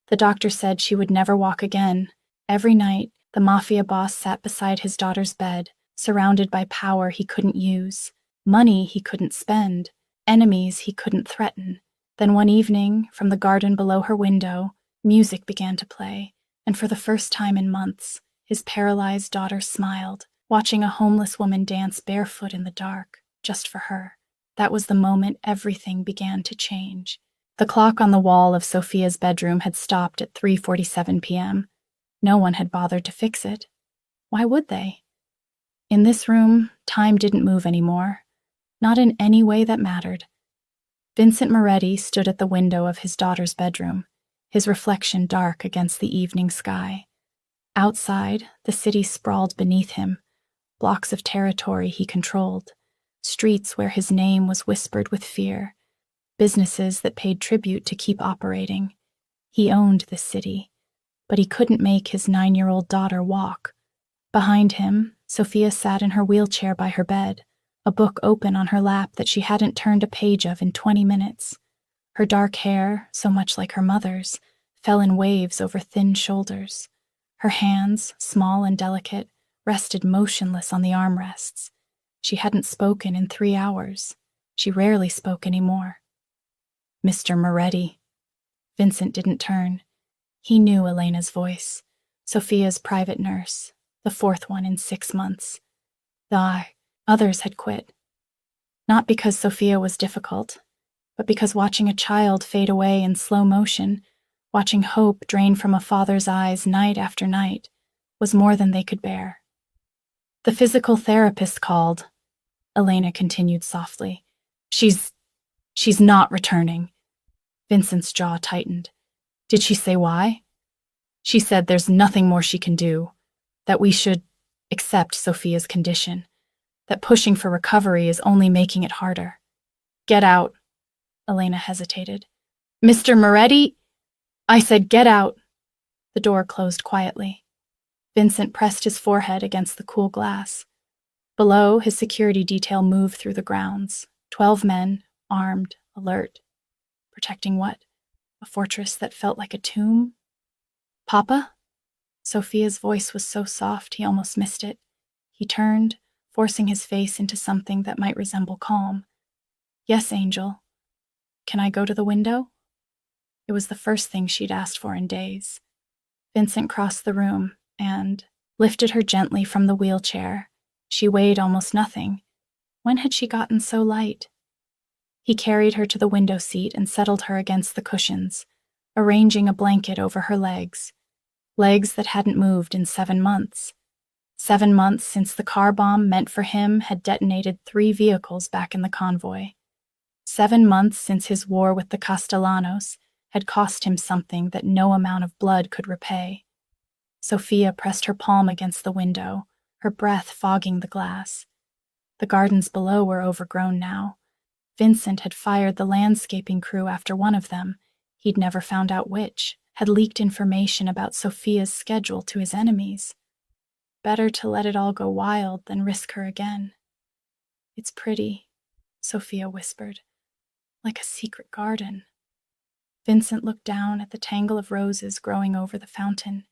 The doctor said she would never walk again. Every night, the Mafia boss sat beside his daughter's bed, surrounded by power he couldn't use, money he couldn't spend, enemies he couldn't threaten. Then one evening, from the garden below her window, music began to play, and for the first time in months, his paralyzed daughter smiled, watching a homeless woman dance barefoot in the dark, just for her. That was the moment everything began to change. The clock on the wall of Sophia's bedroom had stopped at 3:47 p.m. No one had bothered to fix it. Why would they? In this room, time didn't move anymore. Not in any way that mattered. Vincent Moretti stood at the window of his daughter's bedroom, his reflection dark against the evening sky. Outside, the city sprawled beneath him, blocks of territory he controlled, streets where his name was whispered with fear, businesses that paid tribute to keep operating. He owned this city, but he couldn't make his 9-year-old daughter walk. Behind him, Sophia sat in her wheelchair by her bed, a book open on her lap that she hadn't turned a page of in 20 minutes. Her dark hair, so much like her mother's, fell in waves over thin shoulders. Her hands, small and delicate, rested motionless on the armrests. She hadn't spoken in 3 hours. She rarely spoke anymore. Mr. Moretti. Vincent didn't turn. He knew Elena's voice, Sophia's private nurse, the 4th one in 6 months. The others had quit. Not because Sophia was difficult, but because watching a child fade away in slow motion, watching hope drain from a father's eyes night after night, was more than they could bear. The physical therapist called. Elena continued softly. She's not returning. Vincent's jaw tightened. Did she say why? She said there's nothing more she can do, that we should accept Sophia's condition, that pushing for recovery is only making it harder. Get out. Elena hesitated. Mr. Moretti? I said get out. The door closed quietly. Vincent pressed his forehead against the cool glass. Below, his security detail moved through the grounds. 12 men, armed, alert. Protecting what? A fortress that felt like a tomb? Papa? Sophia's voice was so soft he almost missed it. He turned, forcing his face into something that might resemble calm. Yes, Angel. Can I go to the window? It was the first thing she'd asked for in days. Vincent crossed the room and lifted her gently from the wheelchair. She weighed almost nothing. When had she gotten so light? He carried her to the window seat and settled her against the cushions, arranging a blanket over her legs that hadn't moved in 7 months. 7 months since the car bomb meant for him had detonated 3 vehicles back in the convoy. 7 months since his war with the Castellanos had cost him something that no amount of blood could repay. Sophia pressed her palm against the window, her breath fogging the glass. The gardens below were overgrown now. Vincent had fired the landscaping crew after one of them. He'd never found out which, had leaked information about Sophia's schedule to his enemies. Better to let it all go wild than risk her again. It's pretty, Sophia whispered, like a secret garden. Vincent looked down at the tangle of roses growing over the fountain,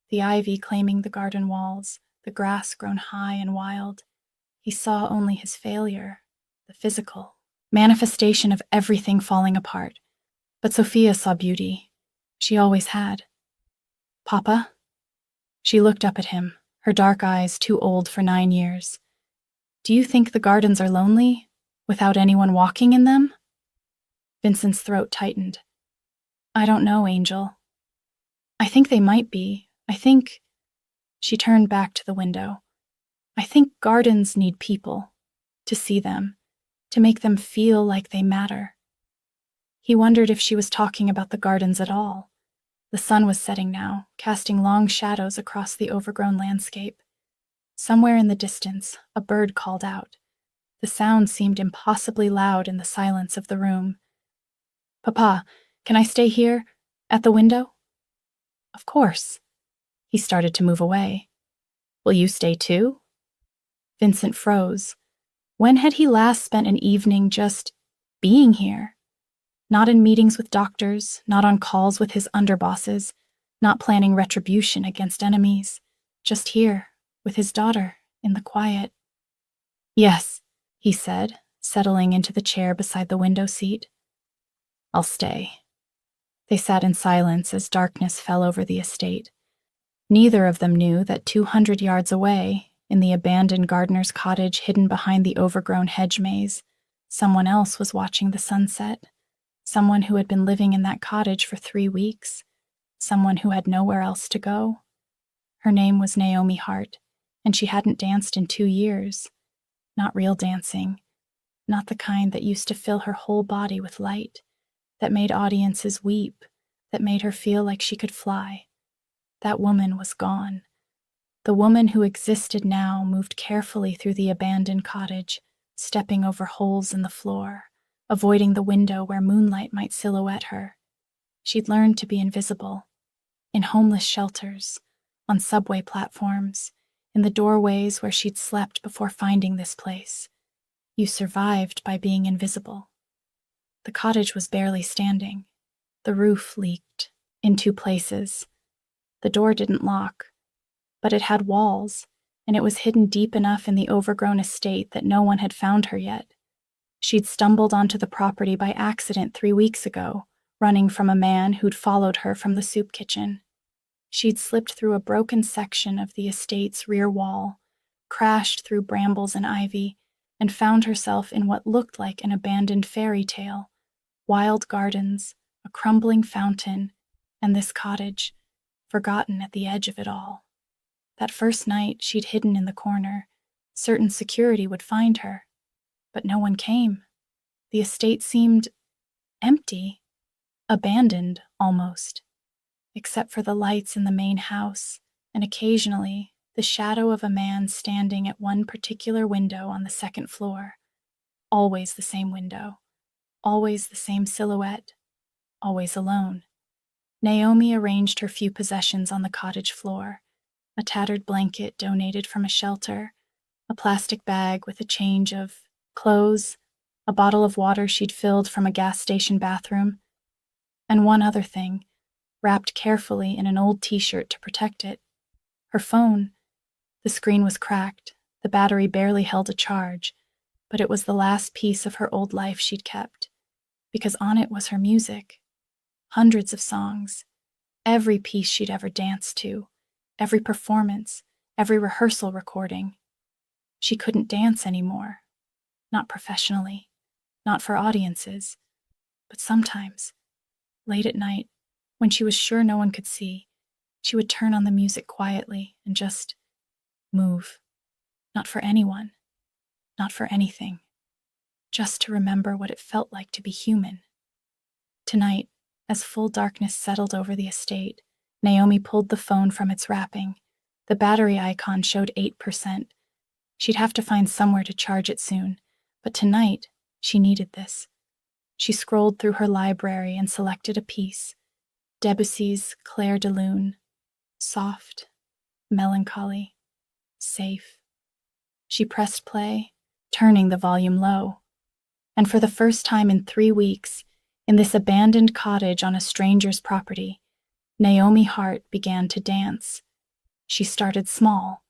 the ivy claiming the garden walls, the grass grown high and wild. He saw only his failure, the physical manifestation of everything falling apart. But Sophia saw beauty. She always had. Papa? She looked up at him, her dark eyes too old for 9 years. Do you think the gardens are lonely, without anyone walking in them? Vincent's throat tightened. I don't know, Angel. I think they might be. She turned back to the window. I think gardens need people, to see them, to make them feel like they matter. He wondered if she was talking about the gardens at all. The sun was setting now, casting long shadows across the overgrown landscape. Somewhere in the distance, a bird called out. The sound seemed impossibly loud in the silence of the room. Papa, can I stay here, at the window? Of course. He started to move away. Will you stay too? Vincent froze. When had he last spent an evening just being here? Not in meetings with doctors, not on calls with his underbosses, not planning retribution against enemies. Just here, with his daughter, in the quiet. "Yes," he said, settling into the chair beside the window seat. "I'll stay." They sat in silence as darkness fell over the estate. Neither of them knew that 200 yards away, in the abandoned gardener's cottage hidden behind the overgrown hedge maze, someone else was watching the sunset. Someone who had been living in that cottage for 3 weeks. Someone who had nowhere else to go. Her name was Naomi Hart, and she hadn't danced in 2 years. Not real dancing. Not the kind that used to fill her whole body with light, that made audiences weep, that made her feel like she could fly. That woman was gone. The woman who existed now moved carefully through the abandoned cottage, stepping over holes in the floor, avoiding the window where moonlight might silhouette her. She'd learned to be invisible. In homeless shelters, on subway platforms, in the doorways where she'd slept before finding this place. You survived by being invisible. The cottage was barely standing. The roof leaked, in 2 places. The door didn't lock, but it had walls, and it was hidden deep enough in the overgrown estate that no one had found her yet. She'd stumbled onto the property by accident 3 weeks ago, running from a man who'd followed her from the soup kitchen. She'd slipped through a broken section of the estate's rear wall, crashed through brambles and ivy, and found herself in what looked like an abandoned fairy tale. Wild gardens, a crumbling fountain, and this cottage, forgotten at the edge of it all. That first night she'd hidden in the corner, certain security would find her. But no one came. The estate seemed empty, abandoned almost, except for the lights in the main house, and occasionally the shadow of a man standing at one particular window on the 2nd floor. Always the same window, always the same silhouette, always alone. Naomi arranged her few possessions on the cottage floor, a tattered blanket donated from a shelter, a plastic bag with a change of clothes, a bottle of water she'd filled from a gas station bathroom, and one other thing, wrapped carefully in an old t-shirt to protect it. Her phone. The screen was cracked, the battery barely held a charge, but it was the last piece of her old life she'd kept, because on it was her music. Hundreds of songs, every piece she'd ever danced to, every performance, every rehearsal recording. She couldn't dance anymore. Not professionally, not for audiences, but sometimes, late at night, when she was sure no one could see, she would turn on the music quietly and just move. Not for anyone, not for anything, just to remember what it felt like to be human. Tonight, as full darkness settled over the estate, Naomi pulled the phone from its wrapping. The battery icon showed 8%. She'd have to find somewhere to charge it soon, but tonight, she needed this. She scrolled through her library and selected a piece, Debussy's Clair de Lune. Soft, melancholy, safe. She pressed play, turning the volume low. And for the first time in 3 weeks, in this abandoned cottage on a stranger's property, Naomi Hart began to dance. She started small,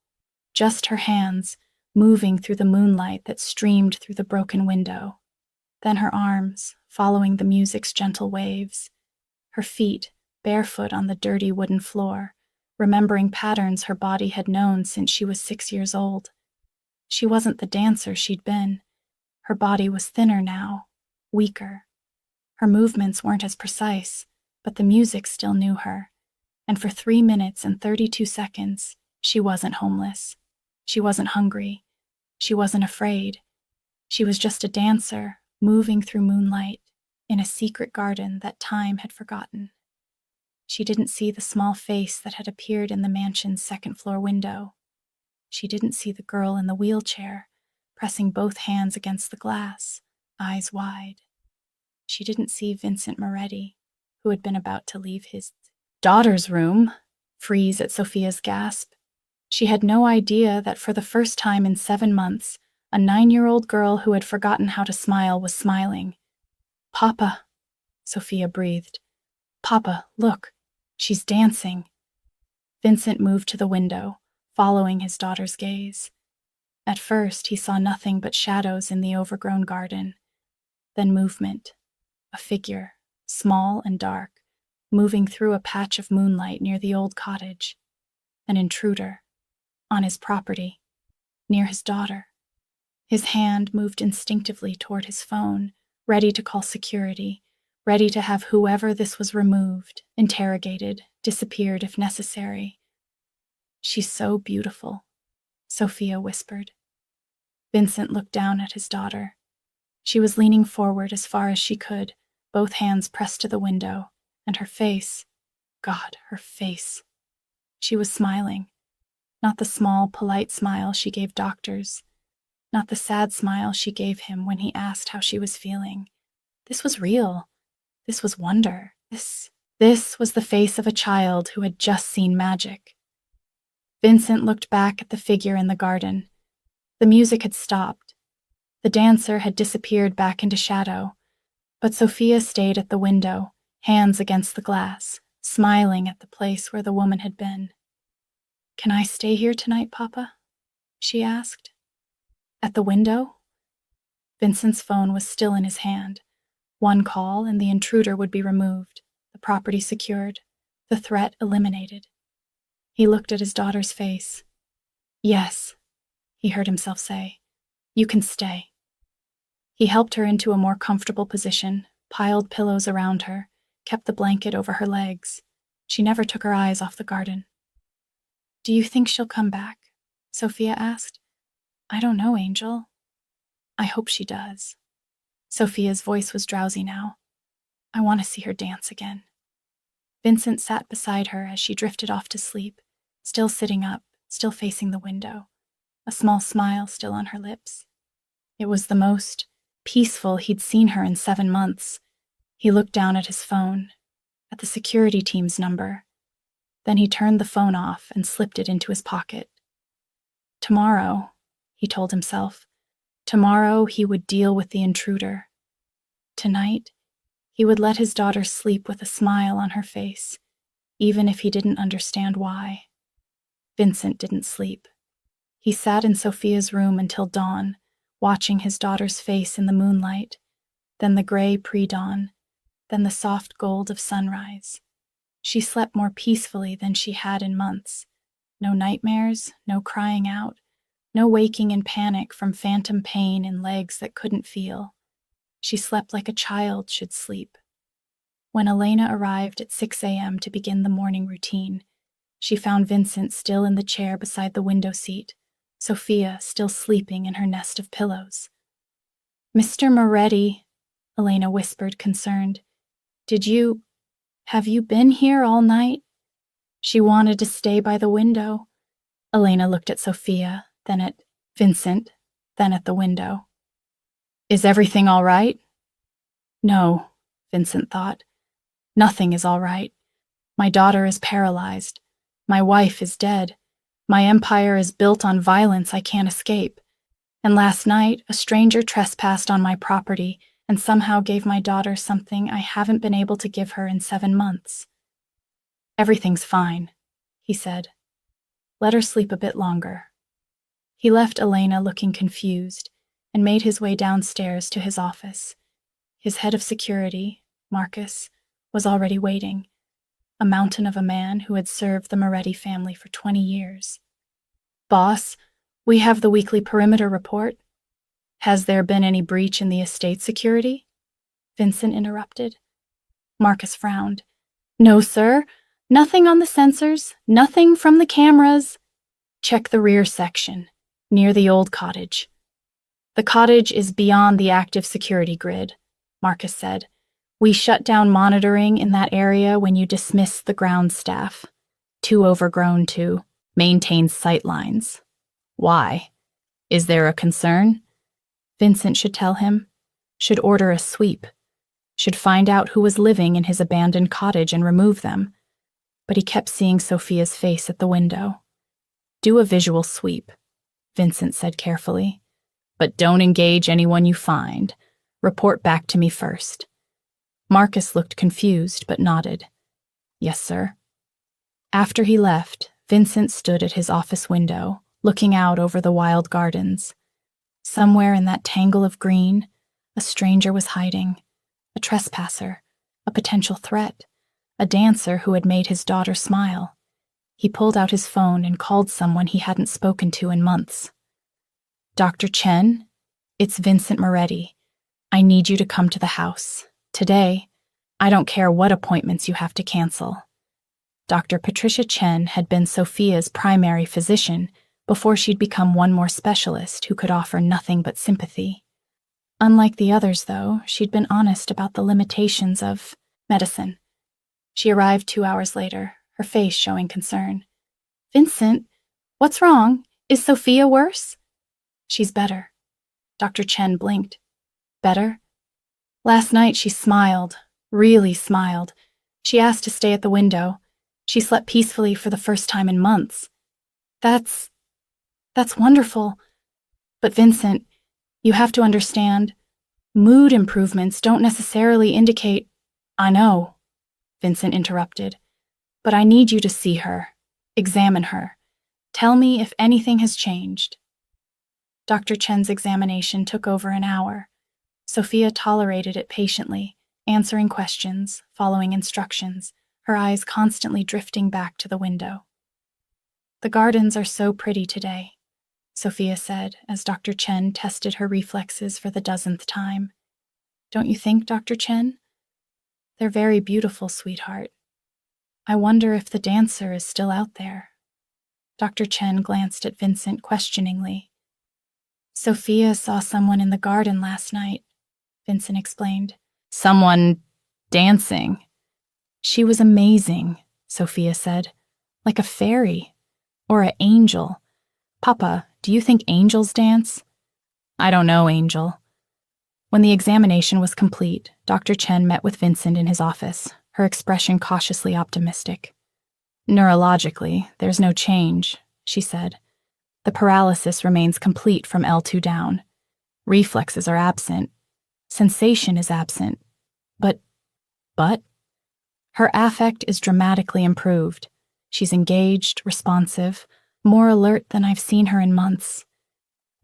just her hands, moving through the moonlight that streamed through the broken window. Then her arms, following the music's gentle waves. Her feet, barefoot on the dirty wooden floor, remembering patterns her body had known since she was 6 years old. She wasn't the dancer she'd been. Her body was thinner now, weaker. Her movements weren't as precise, but the music still knew her. And for 3 minutes and 32 seconds, she wasn't homeless. She wasn't hungry. She wasn't afraid. She was just a dancer, moving through moonlight, in a secret garden that time had forgotten. She didn't see the small face that had appeared in the mansion's 2nd-floor window. She didn't see the girl in the wheelchair, pressing both hands against the glass, eyes wide. She didn't see Vincent Moretti, who had been about to leave his daughter's room, freeze at Sophia's gasp. She had no idea that for the first time in 7 months, a 9-year-old girl who had forgotten how to smile was smiling. "Papa," Sophia breathed. Papa, look. She's dancing. Vincent moved to the window, following his daughter's gaze. At first, he saw nothing but shadows in the overgrown garden. Then movement. A figure, small and dark, moving through a patch of moonlight near the old cottage. An intruder. On his property. Near his daughter. His hand moved instinctively toward his phone, ready to call security, ready to have whoever this was removed, interrogated, disappeared if necessary. She's so beautiful, Sophia whispered. Vincent looked down at his daughter. She was leaning forward as far as she could, both hands pressed to the window, and her face, God, her face. She was smiling. Not the small, polite smile she gave doctors. Not the sad smile she gave him when he asked how she was feeling. This was real. This was wonder. This was the face of a child who had just seen magic. Vincent looked back at the figure in the garden. The music had stopped. The dancer had disappeared back into shadow, but Sophia stayed at the window, hands against the glass, smiling at the place where the woman had been. "Can I stay here tonight, Papa?" she asked. At the window? Vincent's phone was still in his hand. One call and the intruder would be removed, the property secured, the threat eliminated. He looked at his daughter's face. "Yes," he heard himself say. "You can stay." He helped her into a more comfortable position, piled pillows around her, kept the blanket over her legs. She never took her eyes off the garden. "Do you think she'll come back?" Sophia asked. "I don't know, Angel." "I hope she does." Sophia's voice was drowsy now. "I want to see her dance again." Vincent sat beside her as she drifted off to sleep, still sitting up, still facing the window, a small smile still on her lips. It was the most peaceful he'd seen her in 7 months. He looked down at his phone, at the security team's number. Then he turned the phone off and slipped it into his pocket. Tomorrow, he told himself, tomorrow he would deal with the intruder. Tonight, he would let his daughter sleep with a smile on her face, even if he didn't understand why. Vincent didn't sleep. He sat in Sophia's room until dawn, watching his daughter's face in the moonlight, then the gray pre-dawn, then the soft gold of sunrise. She slept more peacefully than she had in months. No nightmares, no crying out, no waking in panic from phantom pain in legs that couldn't feel. She slept like a child should sleep. When Elena arrived at 6 a.m. to begin the morning routine, she found Vincent still in the chair beside the window seat, Sophia still sleeping in her nest of pillows. "Mr. Moretti," Elena whispered, concerned, have you been here all night?" She wanted to stay by the window. Elena looked at Sophia, then at Vincent, then at the window. "Is everything all right?" "No," Vincent thought. "Nothing is all right. My daughter is paralyzed. My wife is dead. My empire is built on violence I can't escape. And last night, a stranger trespassed on my property and somehow gave my daughter something I haven't been able to give her in 7 months. Everything's fine," he said. "Let her sleep a bit longer." He left Elena looking confused and made his way downstairs to his office. His head of security, Marcus, was already waiting, a mountain of a man who had served the Moretti family for 20 years. "Boss, we have the weekly perimeter report." "Has there been any breach in the estate security?" Vincent interrupted. Marcus frowned. "No, sir. Nothing on the sensors. Nothing from the cameras." "Check the rear section, near the old cottage." "The cottage is beyond the active security grid," Marcus said. "We shut down monitoring in that area when you dismissed the ground staff. Too overgrown to maintain sight lines." "Why? Is there a concern?" Vincent should tell him, should order a sweep, should find out who was living in his abandoned cottage and remove them. But he kept seeing Sophia's face at the window. "Do a visual sweep," Vincent said carefully. "But don't engage anyone you find. Report back to me first." Marcus looked confused but nodded. Yes, sir. After he left, Vincent stood at his office window, looking out over the wild gardens. Somewhere in that tangle of green, a stranger was hiding, a trespasser, a potential threat, a dancer who had made his daughter smile. He pulled out his phone and called someone he hadn't spoken to in months. Dr. Chen, it's Vincent Moretti. I need you to come to the house. Today, I don't care what appointments you have to cancel. Dr. Patricia Chen had been Sophia's primary physician before she'd become one more specialist who could offer nothing but sympathy. Unlike the others, though, she'd been honest about the limitations of medicine. She arrived 2 hours later, her face showing concern. Vincent, what's wrong? Is Sophia worse? She's better. Dr. Chen blinked. Better? Last night she smiled, really smiled. She asked to stay at the window. She slept peacefully for the first time in months. That's wonderful. But Vincent, you have to understand, mood improvements don't necessarily indicate— I know, Vincent interrupted, but I need you to see her, examine her. Tell me if anything has changed. Dr. Chen's examination took over an hour. Sophia tolerated it patiently, answering questions, following instructions, her eyes constantly drifting back to the window. The gardens are so pretty today, Sophia said as Dr. Chen tested her reflexes for the 10th time. Don't you think, Dr. Chen? They're very beautiful, sweetheart. I wonder if the dancer is still out there. Dr. Chen glanced at Vincent questioningly. Sophia saw someone in the garden last night, Vincent explained. Someone dancing. She was amazing, Sophia said. Like a fairy. Or an angel. Papa, do you think angels dance? I don't know, Angel. When the examination was complete, Dr. Chen met with Vincent in his office, her expression cautiously optimistic. Neurologically, there's no change, she said. The paralysis remains complete from L2 down. Reflexes are absent. Sensation is absent. But? Her affect is dramatically improved. She's engaged, responsive, more alert than I've seen her in months.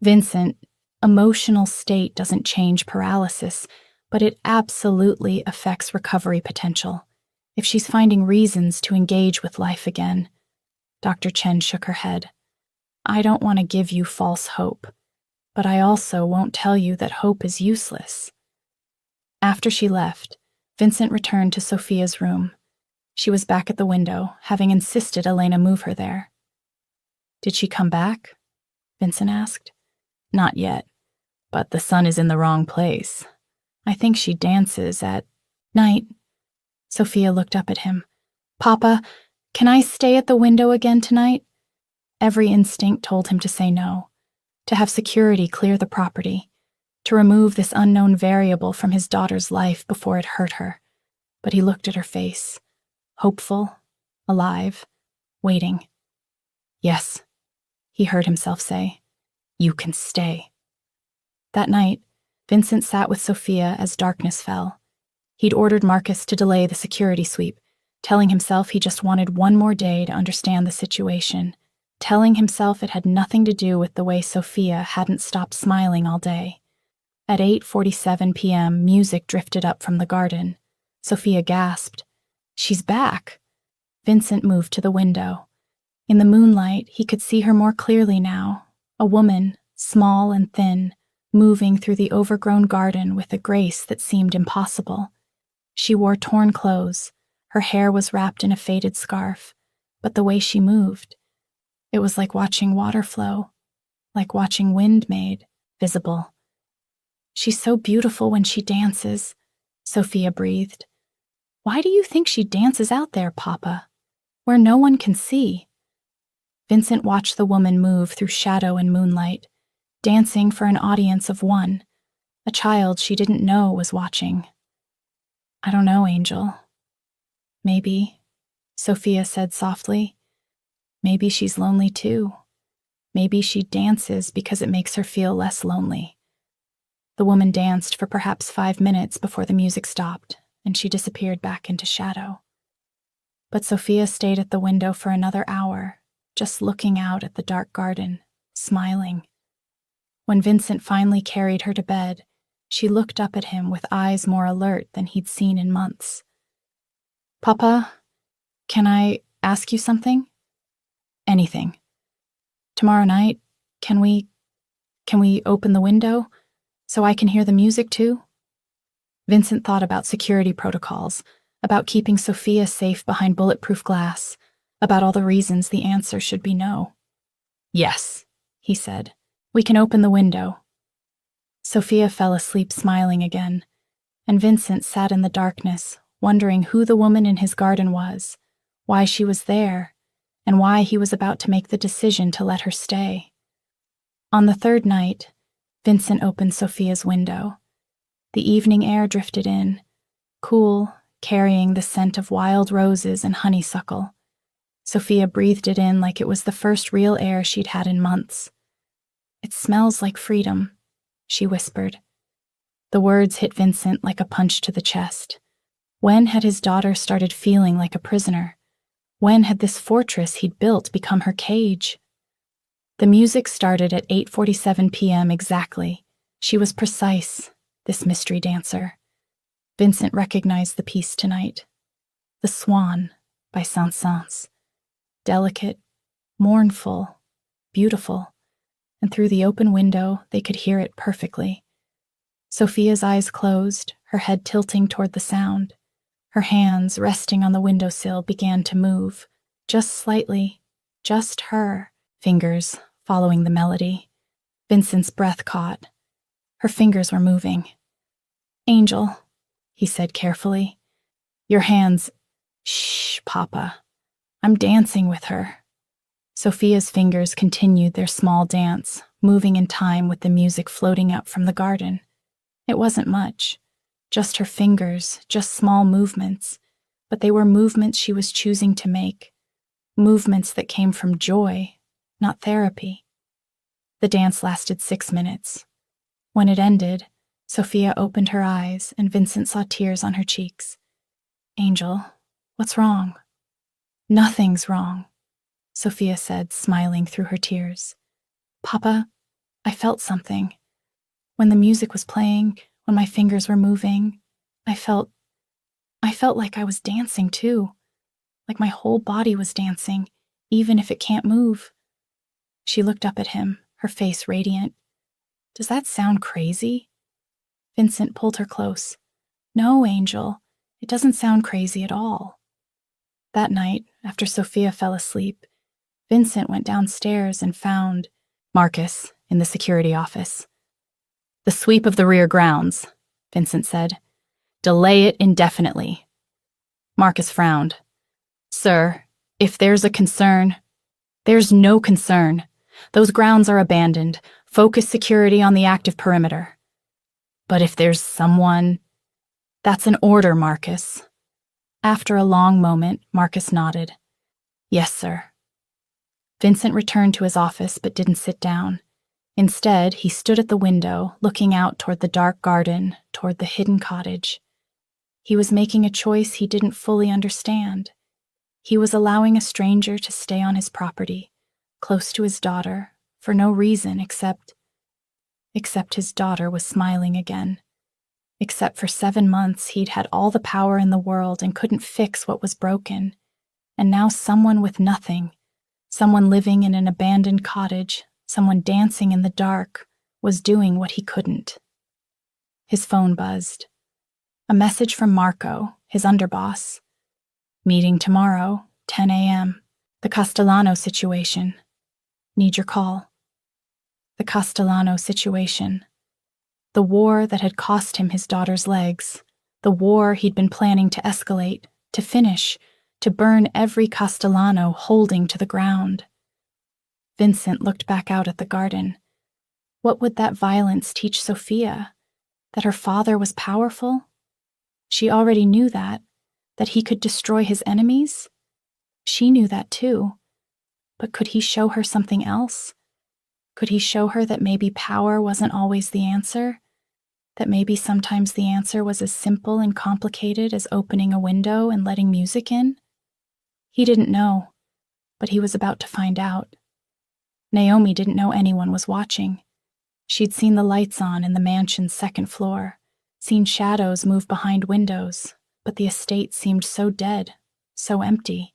Vincent, emotional state doesn't change paralysis, but it absolutely affects recovery potential. If she's finding reasons to engage with life again. Dr. Chen shook her head. I don't want to give you false hope, but I also won't tell you that hope is useless. After she left, Vincent returned to Sophia's room. She was back at the window, having insisted Elena move her there. Did she come back? Vincent asked. Not yet, but the sun is in the wrong place. I think she dances at night. Sophia looked up at him. Papa, can I stay at the window again tonight? Every instinct told him to say no, to have security clear the property, to remove this unknown variable from his daughter's life before it hurt her. But he looked at her face, hopeful, alive, waiting. Yes, he heard himself say, you can stay. That night, Vincent sat with Sophia as darkness fell. He'd ordered Marcus to delay the security sweep, telling himself he just wanted one more day to understand the situation, telling himself it had nothing to do with the way Sophia hadn't stopped smiling all day. At 8:47 p.m., music drifted up from the garden. Sophia gasped. She's back. Vincent moved to the window. In the moonlight, he could see her more clearly now, a woman, small and thin, moving through the overgrown garden with a grace that seemed impossible. She wore torn clothes. Her hair was wrapped in a faded scarf, but the way she moved, it was like watching water flow, like watching wind made visible. She's so beautiful when she dances, Sophia breathed. Why do you think she dances out there, Papa, where no one can see? Vincent watched the woman move through shadow and moonlight, dancing for an audience of one, a child she didn't know was watching. I don't know, Angel. Maybe, Sophia said softly. Maybe she's lonely too. Maybe she dances because it makes her feel less lonely. The woman danced for perhaps 5 minutes before the music stopped, and she disappeared back into shadow. But Sophia stayed at the window for another hour, just looking out at the dark garden, smiling. When Vincent finally carried her to bed, she looked up at him with eyes more alert than he'd seen in months. "Papa, can I ask you something?" "Anything." "Tomorrow night, can we open the window so I can hear the music too?" Vincent thought about security protocols, about keeping Sophia safe behind bulletproof glass, about all the reasons the answer should be no. "Yes," he said. "We can open the window." Sophia fell asleep smiling again, and Vincent sat in the darkness, wondering who the woman in his garden was, why she was there, and why he was about to make the decision to let her stay. On the third night, Vincent opened Sophia's window. The evening air drifted in, cool, carrying the scent of wild roses and honeysuckle. Sophia breathed it in like it was the first real air she'd had in months. "It smells like freedom," she whispered. The words hit Vincent like a punch to the chest. When had his daughter started feeling like a prisoner? When had this fortress he'd built become her cage? The music started at 8:47 p.m. exactly. She was precise, this mystery dancer. Vincent recognized the piece tonight. The Swan by Saint-Saëns. Delicate, mournful, beautiful, and through the open window they could hear it perfectly. Sophia's eyes closed, her head tilting toward the sound. Her hands, resting on the windowsill, began to move, just slightly, just her fingers following the melody. Vincent's breath caught. Her fingers were moving. "Angel," he said carefully. "Your hands—" "Shh, Papa. I'm dancing with her." Sophia's fingers continued their small dance, moving in time with the music floating up from the garden. It wasn't much. Just her fingers, just small movements, but they were movements she was choosing to make. Movements that came from joy, not therapy. The dance lasted 6 minutes. When it ended, Sophia opened her eyes and Vincent saw tears on her cheeks. "Angel, what's wrong?" "Nothing's wrong," Sophia said, smiling through her tears. "Papa, I felt something. When the music was playing, when my fingers were moving, I felt like I was dancing too. Like my whole body was dancing, even if it can't move." She looked up at him, her face radiant. "Does that sound crazy?" Vincent pulled her close. "No, Angel, it doesn't sound crazy at all." That night, after Sophia fell asleep, Vincent went downstairs and found Marcus in the security office. "The sweep of the rear grounds," Vincent said. "Delay it indefinitely." Marcus frowned. "Sir, if there's a concern—" "There's no concern. Those grounds are abandoned. Focus security on the active perimeter." "But if there's someone—" "That's an order, Marcus." After a long moment, Marcus nodded. "Yes, sir." Vincent returned to his office but didn't sit down. Instead, he stood at the window, looking out toward the dark garden, toward the hidden cottage. He was making a choice he didn't fully understand. He was allowing a stranger to stay on his property, close to his daughter, for no reason except his daughter was smiling again. Except for 7 months he'd had all the power in the world and couldn't fix what was broken. And now someone with nothing, someone living in an abandoned cottage, someone dancing in the dark, was doing what he couldn't. His phone buzzed. A message from Marco, his underboss. "Meeting tomorrow, 10 a.m. The Castellano situation. Need your call." The Castellano situation. The war that had cost him his daughter's legs. The war he'd been planning to escalate, to finish, to burn every Castellano holding to the ground. Vincent looked back out at the garden. What would that violence teach Sophia? That her father was powerful? She already knew that he could destroy his enemies? She knew that too. But could he show her something else? Could he show her that maybe power wasn't always the answer? That maybe sometimes the answer was as simple and complicated as opening a window and letting music in? He didn't know, but he was about to find out. Naomi didn't know anyone was watching. She'd seen the lights on in the mansion's second floor, seen shadows move behind windows, but the estate seemed so dead, so empty.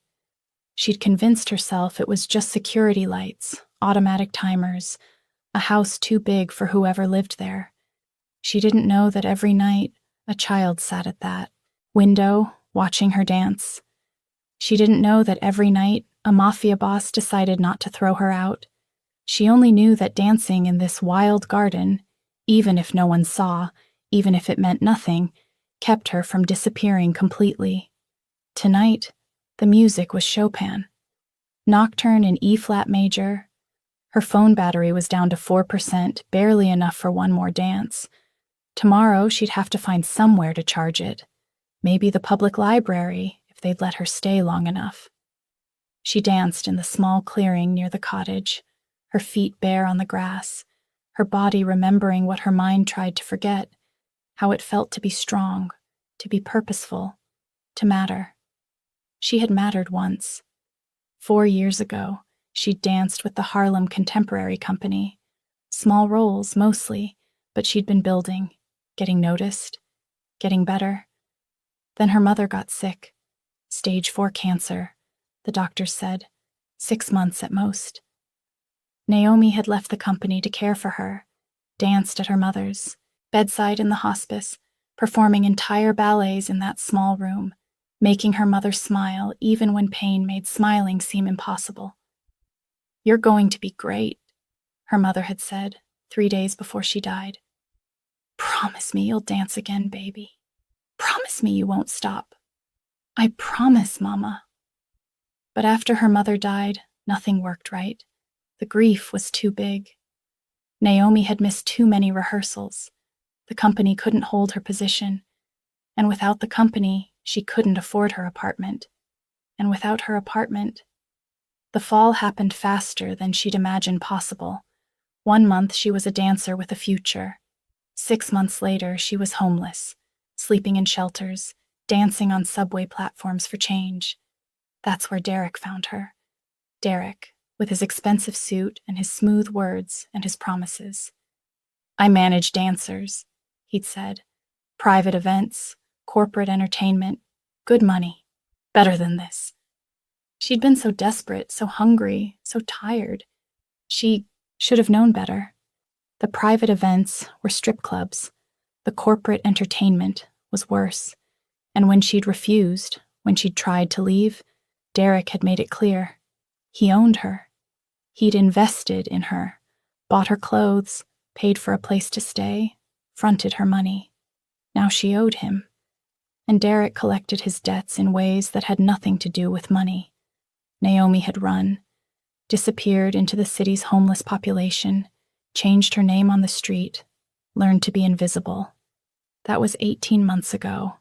She'd convinced herself it was just security lights, automatic timers, a house too big for whoever lived there. She didn't know that every night a child sat at that window watching her dance. She didn't know that every night a mafia boss decided not to throw her out. She only knew that dancing in this wild garden, even if no one saw, even if it meant nothing, kept her from disappearing completely. Tonight, the music was Chopin. Nocturne in E-flat major. Her phone battery was down to 4%, barely enough for one more dance. Tomorrow, she'd have to find somewhere to charge it. Maybe the public library, if they'd let her stay long enough. She danced in the small clearing near the cottage, her feet bare on the grass, her body remembering what her mind tried to forget, how it felt to be strong, to be purposeful, to matter. She had mattered once. 4 years ago, she'd danced with the Harlem Contemporary Company. Small roles, mostly, but she'd been building, getting noticed, getting better. Then her mother got sick. Stage 4 cancer, the doctors said, 6 months at most. Naomi had left the company to care for her, danced at her mother's, bedside in the hospice, performing entire ballets in that small room, making her mother smile even when pain made smiling seem impossible. "You're going to be great," her mother had said 3 days before she died. "Promise me you'll dance again, baby. Promise me you won't stop. I promise, Mama." But after her mother died, nothing worked right. The grief was too big. Naomi had missed too many rehearsals. The company couldn't hold her position. And without the company, she couldn't afford her apartment. And without her apartment, the fall happened faster than she'd imagined possible. 1 month she was a dancer with a future. 6 months later, she was homeless, sleeping in shelters, dancing on subway platforms for change. That's where Derek found her. Derek, with his expensive suit and his smooth words and his promises. "I manage dancers," he'd said. "Private events, corporate entertainment, good money. Better than this." She'd been so desperate, so hungry, so tired. She should have known better. The private events were strip clubs. The corporate entertainment was worse. And when she'd refused, when she'd tried to leave, Derek had made it clear. He owned her. He'd invested in her, bought her clothes, paid for a place to stay, fronted her money. Now she owed him. And Derek collected his debts in ways that had nothing to do with money. Naomi had run, disappeared into the city's homeless population, changed her name on the street, learned to be invisible. That was 18 months ago.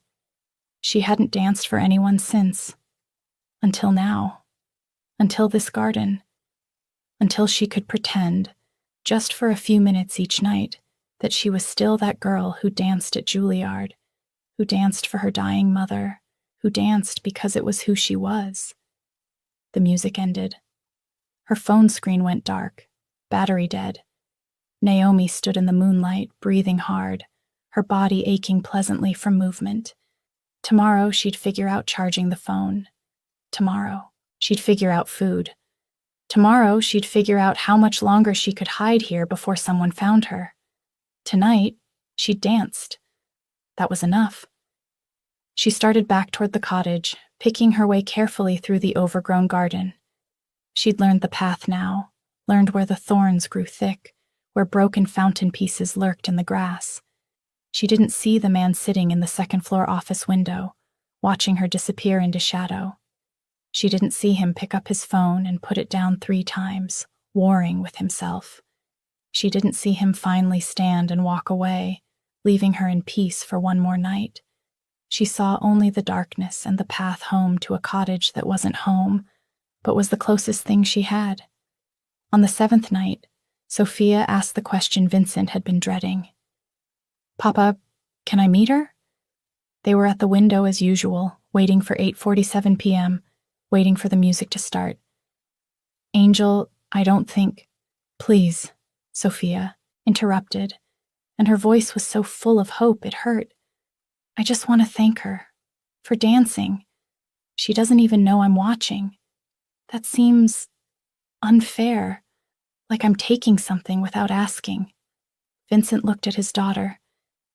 She hadn't danced for anyone since. Until now. Until this garden. Until she could pretend, just for a few minutes each night, that she was still that girl who danced at Juilliard, who danced for her dying mother, who danced because it was who she was. The music ended. Her phone screen went dark, battery dead. Naomi stood in the moonlight, breathing hard, her body aching pleasantly from movement. Tomorrow she'd figure out charging the phone. Tomorrow she'd figure out food. Tomorrow she'd figure out how much longer she could hide here before someone found her. Tonight, she'd danced. That was enough. She started back toward the cottage, picking her way carefully through the overgrown garden. She'd learned the path now, learned where the thorns grew thick, where broken fountain pieces lurked in the grass. She didn't see the man sitting in the second-floor office window, watching her disappear into shadow. She didn't see him pick up his phone and put it down 3 times, warring with himself. She didn't see him finally stand and walk away, leaving her in peace for one more night. She saw only the darkness and the path home to a cottage that wasn't home, but was the closest thing she had. On the 7th night, Sophia asked the question Vincent had been dreading. Papa, can I meet her? They were at the window as usual, waiting for 8:47 p.m., waiting for the music to start. Angel, I don't think... Please, Sophia interrupted, and her voice was so full of hope it hurt. I just want to thank her for dancing. She doesn't even know I'm watching. That seems unfair, like I'm taking something without asking. Vincent looked at his daughter,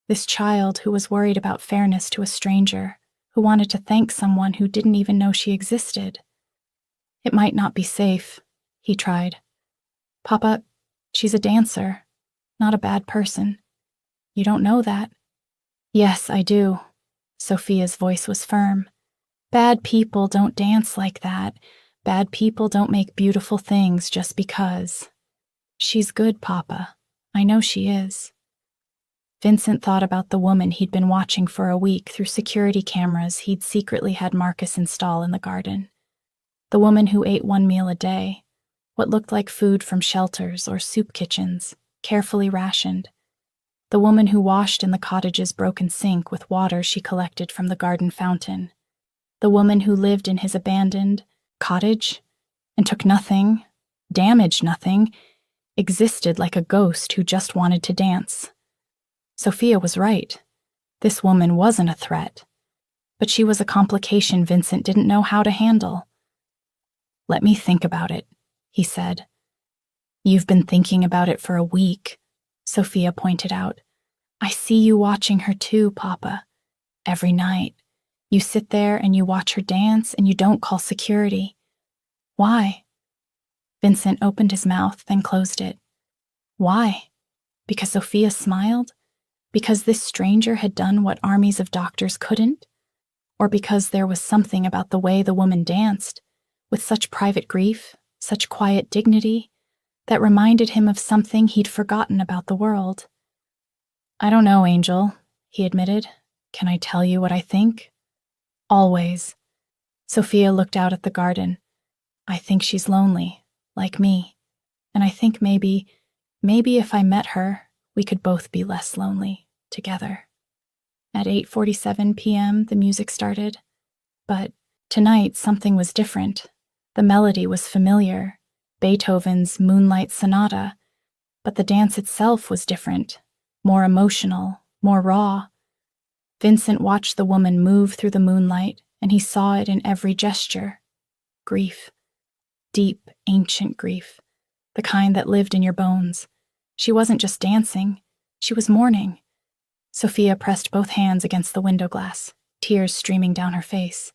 this child who was worried about fairness to a stranger, who wanted to thank someone who didn't even know she existed. It might not be safe, he tried. Papa, she's a dancer, not a bad person. You don't know that. Yes, I do. Sophia's voice was firm. Bad people don't dance like that. Bad people don't make beautiful things just because. She's good, Papa. I know she is. Vincent thought about the woman he'd been watching for a week through security cameras he'd secretly had Marcus install in the garden. The woman who ate one meal a day, what looked like food from shelters or soup kitchens, carefully rationed. The woman who washed in the cottage's broken sink with water she collected from the garden fountain. The woman who lived in his abandoned cottage and took nothing, damaged nothing, existed like a ghost who just wanted to dance. Sophia was right. This woman wasn't a threat, but she was a complication Vincent didn't know how to handle. Let me think about it, he said. You've been thinking about it for a week, Sophia pointed out. I see you watching her too, Papa. Every night. You sit there and you watch her dance and you don't call security. Why? Vincent opened his mouth, then closed it. Why? Because Sophia smiled? Because this stranger had done what armies of doctors couldn't? Or because there was something about the way the woman danced, with such private grief, such quiet dignity, that reminded him of something he'd forgotten about the world? I don't know, Angel, he admitted. Can I tell you what I think? Always. Sophia looked out at the garden. I think she's lonely, like me. And I think maybe if I met her, we could both be less lonely, together. At 8:47 p.m., the music started. But tonight, something was different. The melody was familiar, Beethoven's Moonlight Sonata, but the dance itself was different, more emotional, more raw. Vincent watched the woman move through the moonlight, and he saw it in every gesture. Grief. Deep, ancient grief. The kind that lived in your bones. She wasn't just dancing. She was mourning. Sophia pressed both hands against the window glass, tears streaming down her face.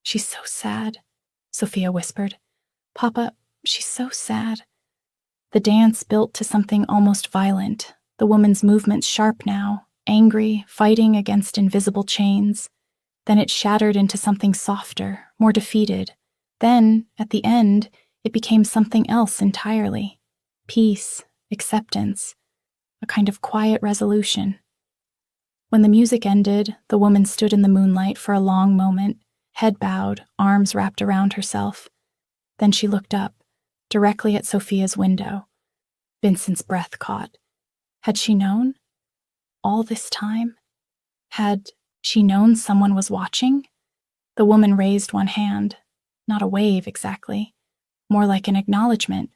She's so sad, Sophia whispered. Papa, she's so sad. The dance built to something almost violent, the woman's movements sharp now, angry, fighting against invisible chains. Then it shattered into something softer, more defeated. Then, at the end, it became something else entirely. Peace, acceptance, a kind of quiet resolution. When the music ended, the woman stood in the moonlight for a long moment, head bowed, arms wrapped around herself. Then she looked up, directly at Sophia's window. Vincent's breath caught. Had she known? All this time? Had she known someone was watching? The woman raised one hand, not a wave exactly, more like an acknowledgement,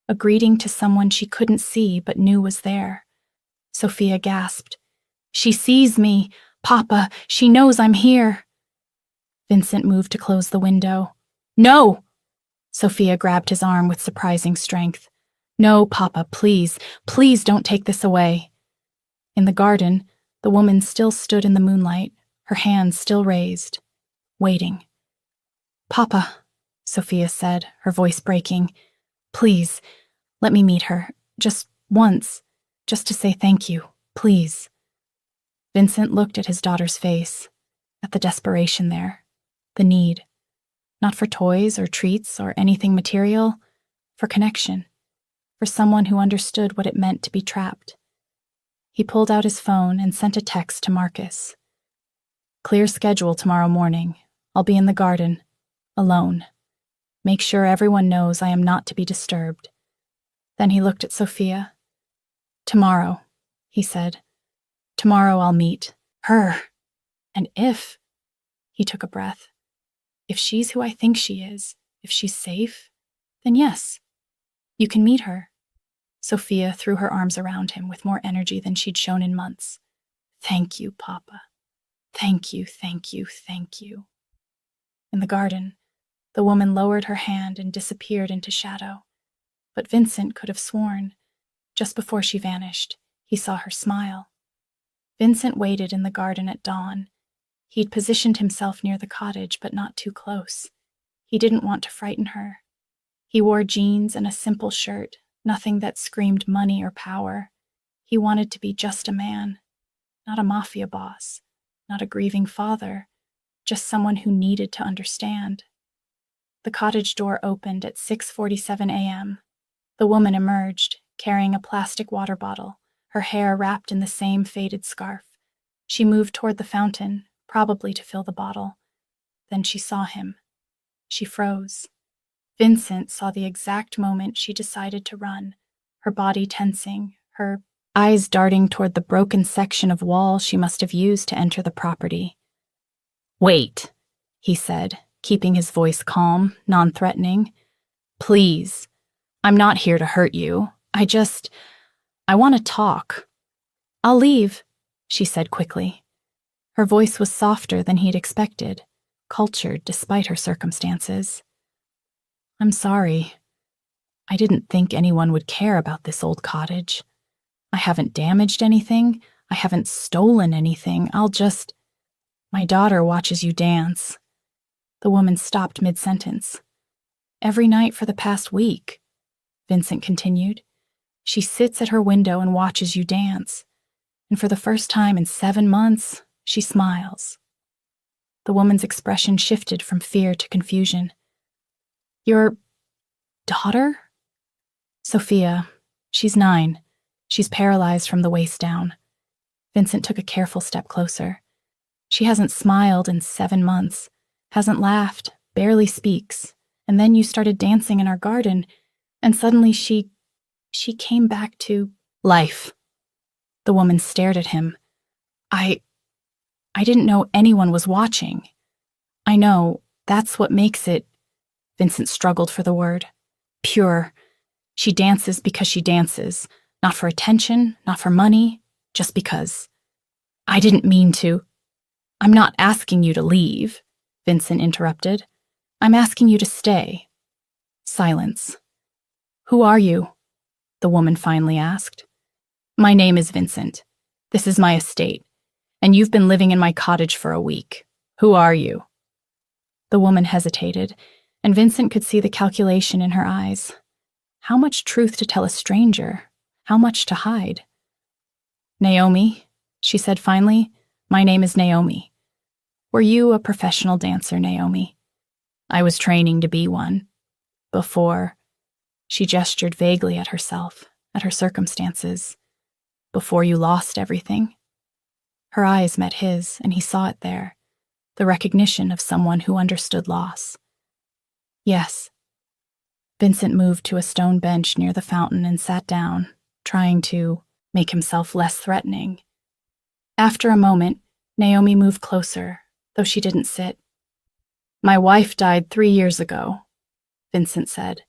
a greeting to someone she couldn't see but knew was there. Sophia gasped. She sees me! Papa, she knows I'm here! Vincent moved to close the window. No! Sophia grabbed his arm with surprising strength. No, Papa, please, please don't take this away. In the garden, the woman still stood in the moonlight, her hands still raised, waiting. Papa, Sophia said, her voice breaking, please, let me meet her, just once, just to say thank you, please. Vincent looked at his daughter's face, at the desperation there, the need, not for toys or treats or anything material, for connection, for someone who understood what it meant to be trapped. He pulled out his phone and sent a text to Marcus. Clear schedule tomorrow morning. I'll be in the garden, alone. Make sure everyone knows I am not to be disturbed. Then he looked at Sophia. Tomorrow, he said. Tomorrow I'll meet her. And if, he took a breath, if she's who I think she is, if she's safe, then yes, you can meet her. Sophia threw her arms around him with more energy than she'd shown in months. Thank you, Papa. Thank you, thank you, thank you. In the garden, the woman lowered her hand and disappeared into shadow. But Vincent could have sworn, just before she vanished, he saw her smile. Vincent waited in the garden at dawn. He'd positioned himself near the cottage, but not too close. He didn't want to frighten her. He wore jeans and a simple shirt, nothing that screamed money or power. He wanted to be just a man, not a mafia boss, not a grieving father, just someone who needed to understand. The cottage door opened at 6:47 a.m. The woman emerged, carrying a plastic water bottle, her hair wrapped in the same faded scarf. She moved toward the fountain, probably to fill the bottle. Then she saw him. She froze. Vincent saw the exact moment she decided to run, her body tensing, her eyes darting toward the broken section of wall she must have used to enter the property. "Wait," he said, keeping his voice calm, non-threatening. "Please. I'm not here to hurt you. I want to talk." "I'll leave," she said quickly. Her voice was softer than he'd expected, cultured despite her circumstances. "I'm sorry. I didn't think anyone would care about this old cottage. I haven't damaged anything. I haven't stolen anything. My daughter watches you dance." The woman stopped mid-sentence. "Every night for the past week," Vincent continued. "She sits at her window and watches you dance. And for the first time in 7 months, she smiles." The woman's expression shifted from fear to confusion. "Your daughter?" "Sophia. She's 9. She's paralyzed from the waist down." Vincent took a careful step closer. "She hasn't smiled in 7 months, hasn't laughed, barely speaks. And then you started dancing in our garden, and suddenly she came back to life." The woman stared at him. I didn't know anyone was watching." "I know, that's what makes it," Vincent struggled for the word, "pure. She dances because she dances, not for attention, not for money, just because." "I didn't mean to." "I'm not asking you to leave," Vincent interrupted. "I'm asking you to stay." Silence. "Who are you?" the woman finally asked. "My name is Vincent. This is my estate, and you've been living in my cottage for a week. Who are you?" The woman hesitated, and Vincent could see the calculation in her eyes. How much truth to tell a stranger? How much to hide? "Naomi," she said finally. "My name is Naomi. Were you a professional dancer, Naomi?" "I was training to be one. Before," she gestured vaguely at herself, at her circumstances, "before you lost everything." Her eyes met his, and he saw it there, the recognition of someone who understood loss. "Yes." Vincent moved to a stone bench near the fountain and sat down, trying to make himself less threatening. After a moment, Naomi moved closer, though she didn't sit. "My wife died 3 years ago," Vincent said.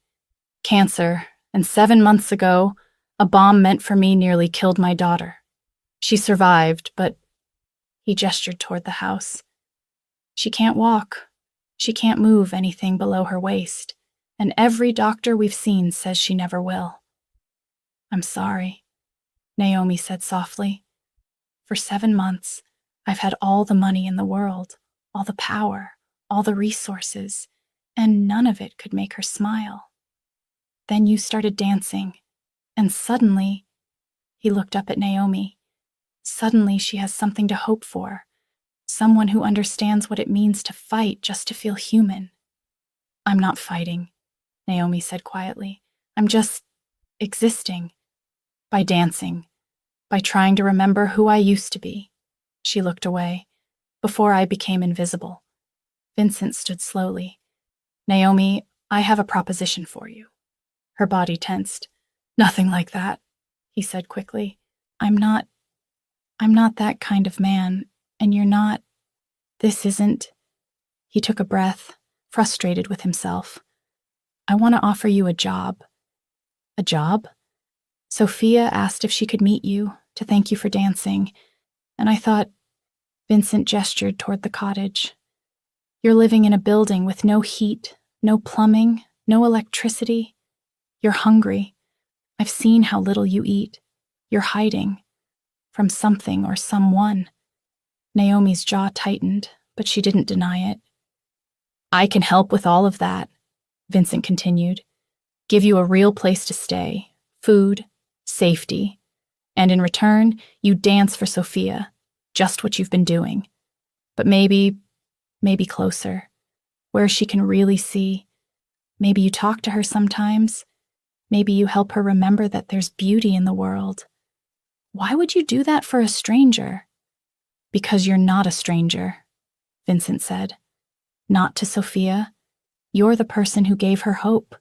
"Cancer, and 7 months ago, a bomb meant for me nearly killed my daughter. She survived, but..." He gestured toward the house. "She can't walk. She can't move anything below her waist, and every doctor we've seen says she never will." "I'm sorry," Naomi said softly. "For 7 months, I've had all the money in the world, all the power, all the resources, and none of it could make her smile. Then you started dancing, and suddenly," he looked up at Naomi, "suddenly she has something to hope for, someone who understands what it means to fight just to feel human." "I'm not fighting," Naomi said quietly. "I'm just existing. By dancing, by trying to remember who I used to be." She looked away. "Before I became invisible." Vincent stood slowly. "Naomi, I have a proposition for you." Her body tensed. "Nothing like that," he said quickly. I'm not I'm not that kind of man, and you're not. This isn't. He took a breath, frustrated with himself. I want to offer you a job. A job? Sophia asked if she could meet you to thank you for dancing, and I thought. Vincent gestured toward the cottage. You're living in a building with no heat, no plumbing, no electricity. You're hungry. I've seen how little you eat. You're hiding. From something or someone. Naomi's jaw tightened, but she didn't deny it. I can help with all of that, Vincent continued. Give you a real place to stay, food, safety. And in return, you dance for Sophia, just what you've been doing. But maybe closer, where she can really see. Maybe you talk to her sometimes. Maybe you help her remember that there's beauty in the world. Why would you do that for a stranger? Because you're not a stranger, Vincent said. Not to Sophia. You're the person who gave her hope.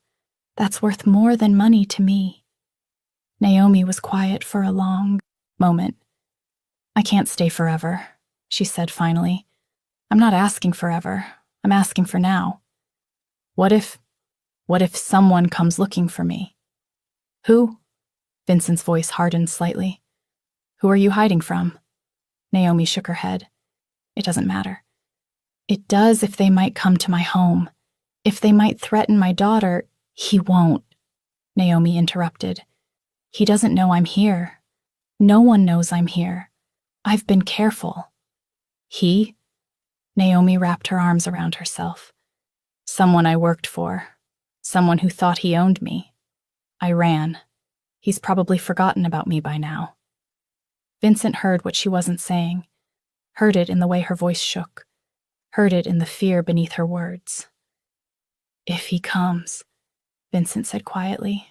That's worth more than money to me. Naomi was quiet for a long moment. I can't stay forever, she said finally. I'm not asking forever. I'm asking for now. What if someone comes looking for me? Who? Vincent's voice hardened slightly. Who are you hiding from? Naomi shook her head. It doesn't matter. It does if they might come to my home. If they might threaten my daughter. He won't, Naomi interrupted. He doesn't know I'm here. No one knows I'm here. I've been careful. He? Naomi wrapped her arms around herself. Someone I worked for. Someone who thought he owned me. I ran. He's probably forgotten about me by now. Vincent heard what she wasn't saying, heard it in the way her voice shook, heard it in the fear beneath her words. If he comes, Vincent said quietly,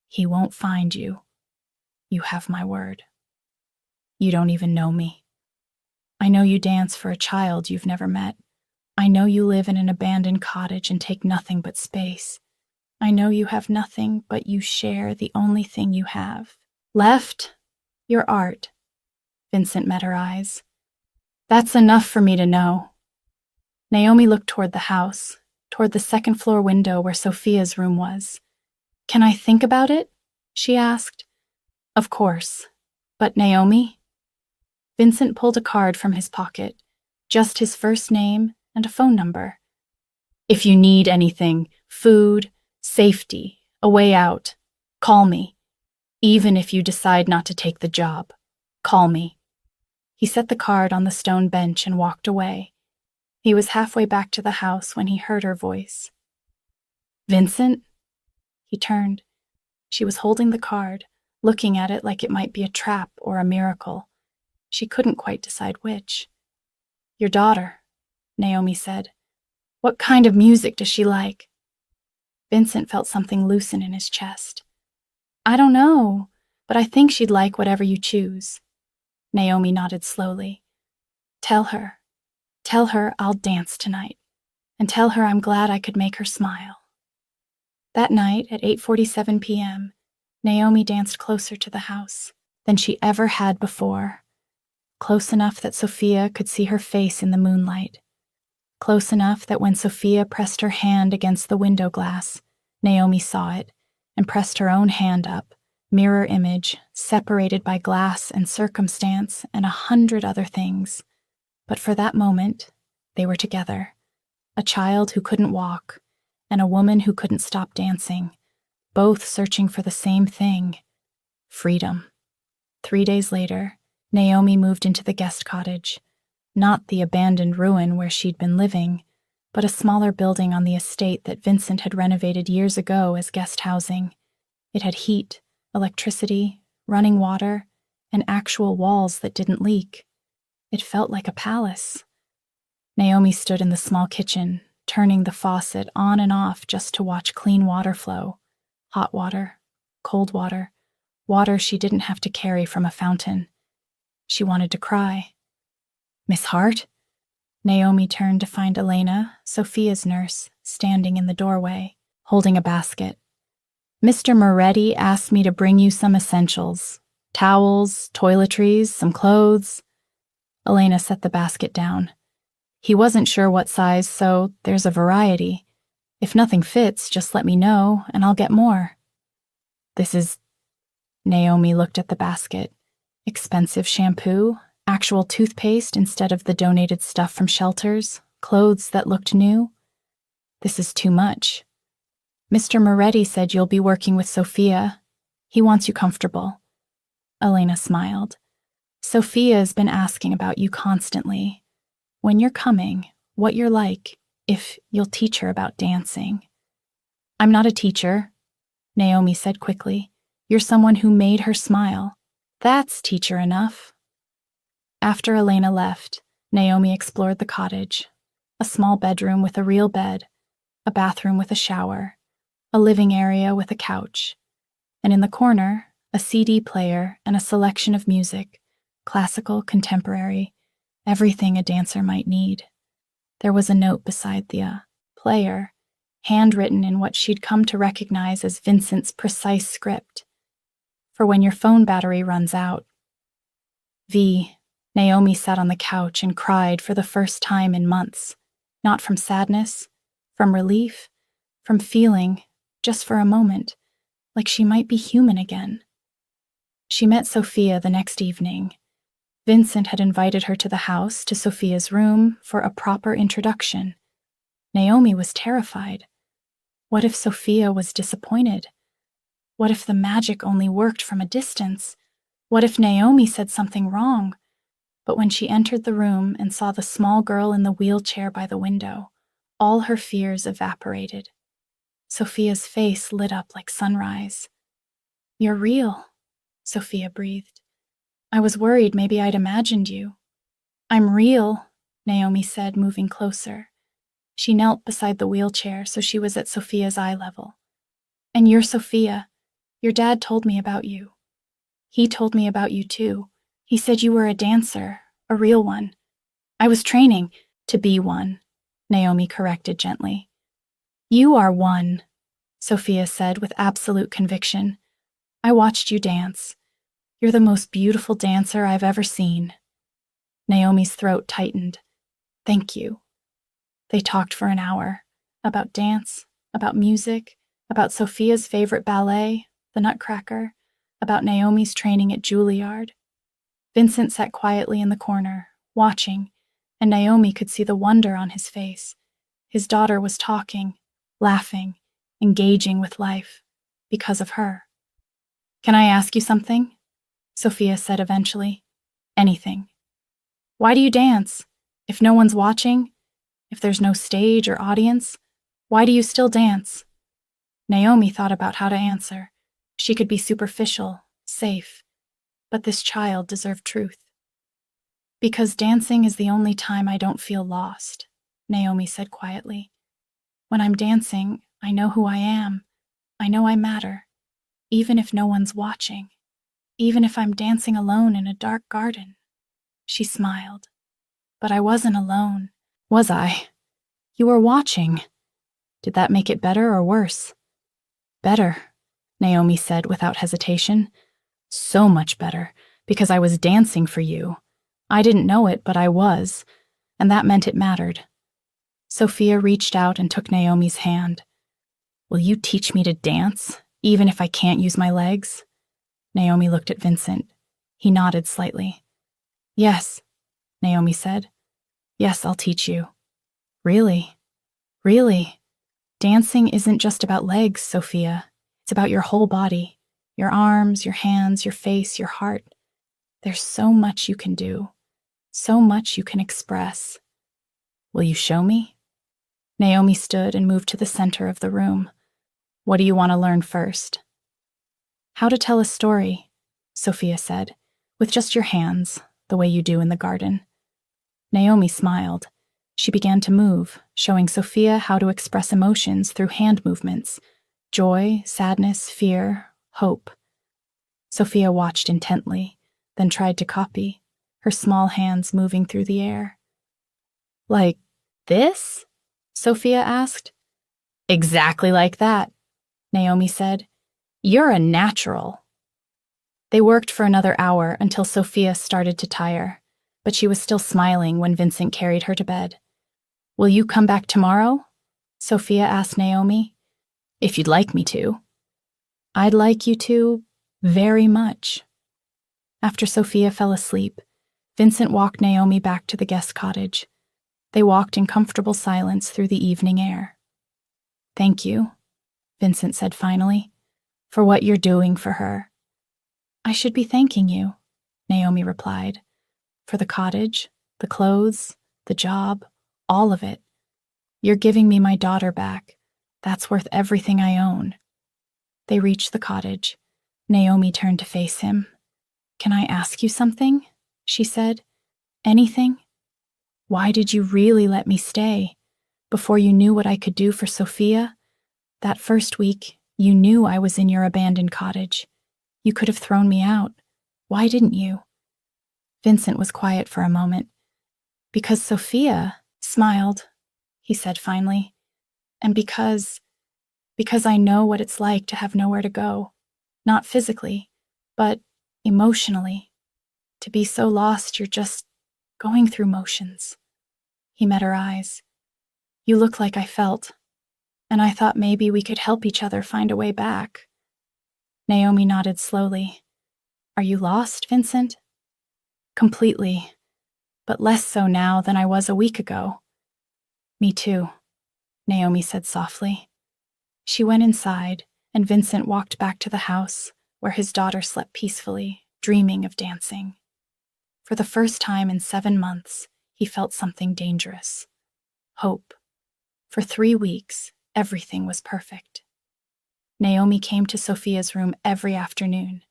he won't find you. You have my word. You don't even know me. I know you dance for a child you've never met. I know you live in an abandoned cottage and take nothing but space. I know you have nothing, but you share the only thing you have. Left? Your art. Vincent met her eyes. That's enough for me to know. Naomi looked toward the house, toward the second-floor window where Sophia's room was. Can I think about it? She asked. Of course. But Naomi? Vincent pulled a card from his pocket, just his first name and a phone number. If you need anything, food, safety, a way out, call me. Even if you decide not to take the job, call me. He set the card on the stone bench and walked away. He was halfway back to the house when he heard her voice. Vincent? He turned. She was holding the card, looking at it like it might be a trap or a miracle. She couldn't quite decide which. Your daughter, Naomi said. What kind of music does she like? Vincent felt something loosen in his chest. I don't know, but I think she'd like whatever you choose. Naomi nodded slowly. Tell her I'll dance tonight, and tell her I'm glad I could make her smile. That night at 8:47 p.m., Naomi danced closer to the house than she ever had before, close enough that Sophia could see her face in the moonlight, close enough that when Sophia pressed her hand against the window glass, Naomi saw it and pressed her own hand up, mirror image, separated by glass and circumstance and 100 other things. But for that moment, they were together, a child who couldn't walk and a woman who couldn't stop dancing, both searching for the same thing, freedom. 3 days later, Naomi moved into the guest cottage, not the abandoned ruin where she'd been living, but a smaller building on the estate that Vincent had renovated years ago as guest housing. It had heat, electricity, running water, and actual walls that didn't leak. It felt like a palace. Naomi stood in the small kitchen, turning the faucet on and off just to watch clean water flow. Hot water, cold water, water she didn't have to carry from a fountain. She wanted to cry. Miss Hart? Naomi turned to find Elena, Sophia's nurse, standing in the doorway, holding a basket. Mr. Moretti asked me to bring you some essentials, Towels, toiletries, some clothes. Elena set the basket down. He wasn't sure what size, so there's a variety. If nothing fits, just let me know, and I'll get more. This is... Naomi looked at the basket. Expensive shampoo, actual toothpaste instead of the donated stuff from shelters, clothes that looked new. This is too much. Mr. Moretti said you'll be working with Sophia. He wants you comfortable. Elena smiled. Sophia's been asking about you constantly. When you're coming, what you're like, if you'll teach her about dancing. I'm not a teacher, Naomi said quickly. You're someone who made her smile. That's teacher enough. After Elena left, Naomi explored the cottage. A small bedroom with a real bed, a bathroom with a shower, a living area with a couch, and in the corner, a CD player and a selection of music, classical, contemporary, everything a dancer might need. There was a note beside the player, handwritten in what she'd come to recognize as Vincent's precise script. For when your phone battery runs out. Naomi sat on the couch and cried for the first time in months, not from sadness, from relief, from feeling, just for a moment, like she might be human again. She met Sophia the next evening. Vincent had invited her to the house, to Sophia's room, for a proper introduction. Naomi was terrified. What if Sophia was disappointed? What if the magic only worked from a distance? What if Naomi said something wrong? But when she entered the room and saw the small girl in the wheelchair by the window, all her fears evaporated. Sophia's face lit up like sunrise. You're real, Sophia breathed. I was worried maybe I'd imagined you. I'm real, Naomi said, moving closer. She knelt beside the wheelchair so she was at Sophia's eye level. And you're Sophia. Your dad told me about you. He told me about you too. He said you were a dancer, a real one. I was training to be one, Naomi corrected gently. You are one, Sophia said with absolute conviction. I watched you dance. You're the most beautiful dancer I've ever seen. Naomi's throat tightened. Thank you. They talked for an hour, about dance, about music, about Sophia's favorite ballet, the Nutcracker, about Naomi's training at Juilliard. Vincent sat quietly in the corner, watching, and Naomi could see the wonder on his face. His daughter was talking, laughing, engaging with life, because of her. Can I ask you something? Sophia said eventually. Anything. Why do you dance? If no one's watching, if there's no stage or audience, why do you still dance? Naomi thought about how to answer. She could be superficial, safe, but this child deserved truth. Because dancing is the only time I don't feel lost, Naomi said quietly. When I'm dancing, I know who I am. I know I matter, even if no one's watching, even if I'm dancing alone in a dark garden. She smiled. But I wasn't alone, was I? You were watching. Did that make it better or worse? Better, Naomi said without hesitation. So much better, because I was dancing for you. I didn't know it, but I was, and that meant it mattered. Sophia reached out and took Naomi's hand. Will you teach me to dance, even if I can't use my legs? Naomi looked at Vincent. He nodded slightly. Yes, Naomi said. Yes, I'll teach you. Really? Really? Dancing isn't just about legs, Sophia. It's about your whole body. Your arms, your hands, your face, your heart. There's so much you can do. So much you can express. Will you show me? Naomi stood and moved to the center of the room. What do you want to learn first? How to tell a story, Sophia said, with just your hands, the way you do in the garden. Naomi smiled. She began to move, showing Sophia how to express emotions through hand movements. Joy, sadness, fear, hope. Sophia watched intently, then tried to copy, her small hands moving through the air. Like this? Sophia asked. Exactly like that, Naomi said. You're a natural. They worked for another hour until Sophia started to tire, but she was still smiling when Vincent carried her to bed. "Will you come back tomorrow?" Sophia asked Naomi. "If you'd like me to." "I'd like you to, very much." After Sophia fell asleep, Vincent walked Naomi back to the guest cottage. They walked in comfortable silence through the evening air. "Thank you," Vincent said finally, "for what you're doing for her." "I should be thanking you," Naomi replied, "for the cottage, the clothes, the job, all of it. You're giving me my daughter back. That's worth everything I own." They reached the cottage. Naomi turned to face him. "Can I ask you something?" she said. "Anything? Why did you really let me stay? Before you knew what I could do for Sophia? That first week, you knew I was in your abandoned cottage. You could have thrown me out. Why didn't you?" Vincent was quiet for a moment. "Because Sophia smiled," he said finally. "And because I know what it's like to have nowhere to go. Not physically, but emotionally. To be so lost you're just going through motions." He met her eyes. "You look like I felt, and I thought maybe we could help each other find a way back." Naomi nodded slowly. "Are you lost, Vincent?" "Completely, but less so now than I was a week ago." "Me too," Naomi said softly. She went inside, and Vincent walked back to the house, where his daughter slept peacefully, dreaming of dancing. For the first time in 7 months, he felt something dangerous. Hope. For 3 weeks, everything was perfect. Naomi came to Sophia's room every afternoon.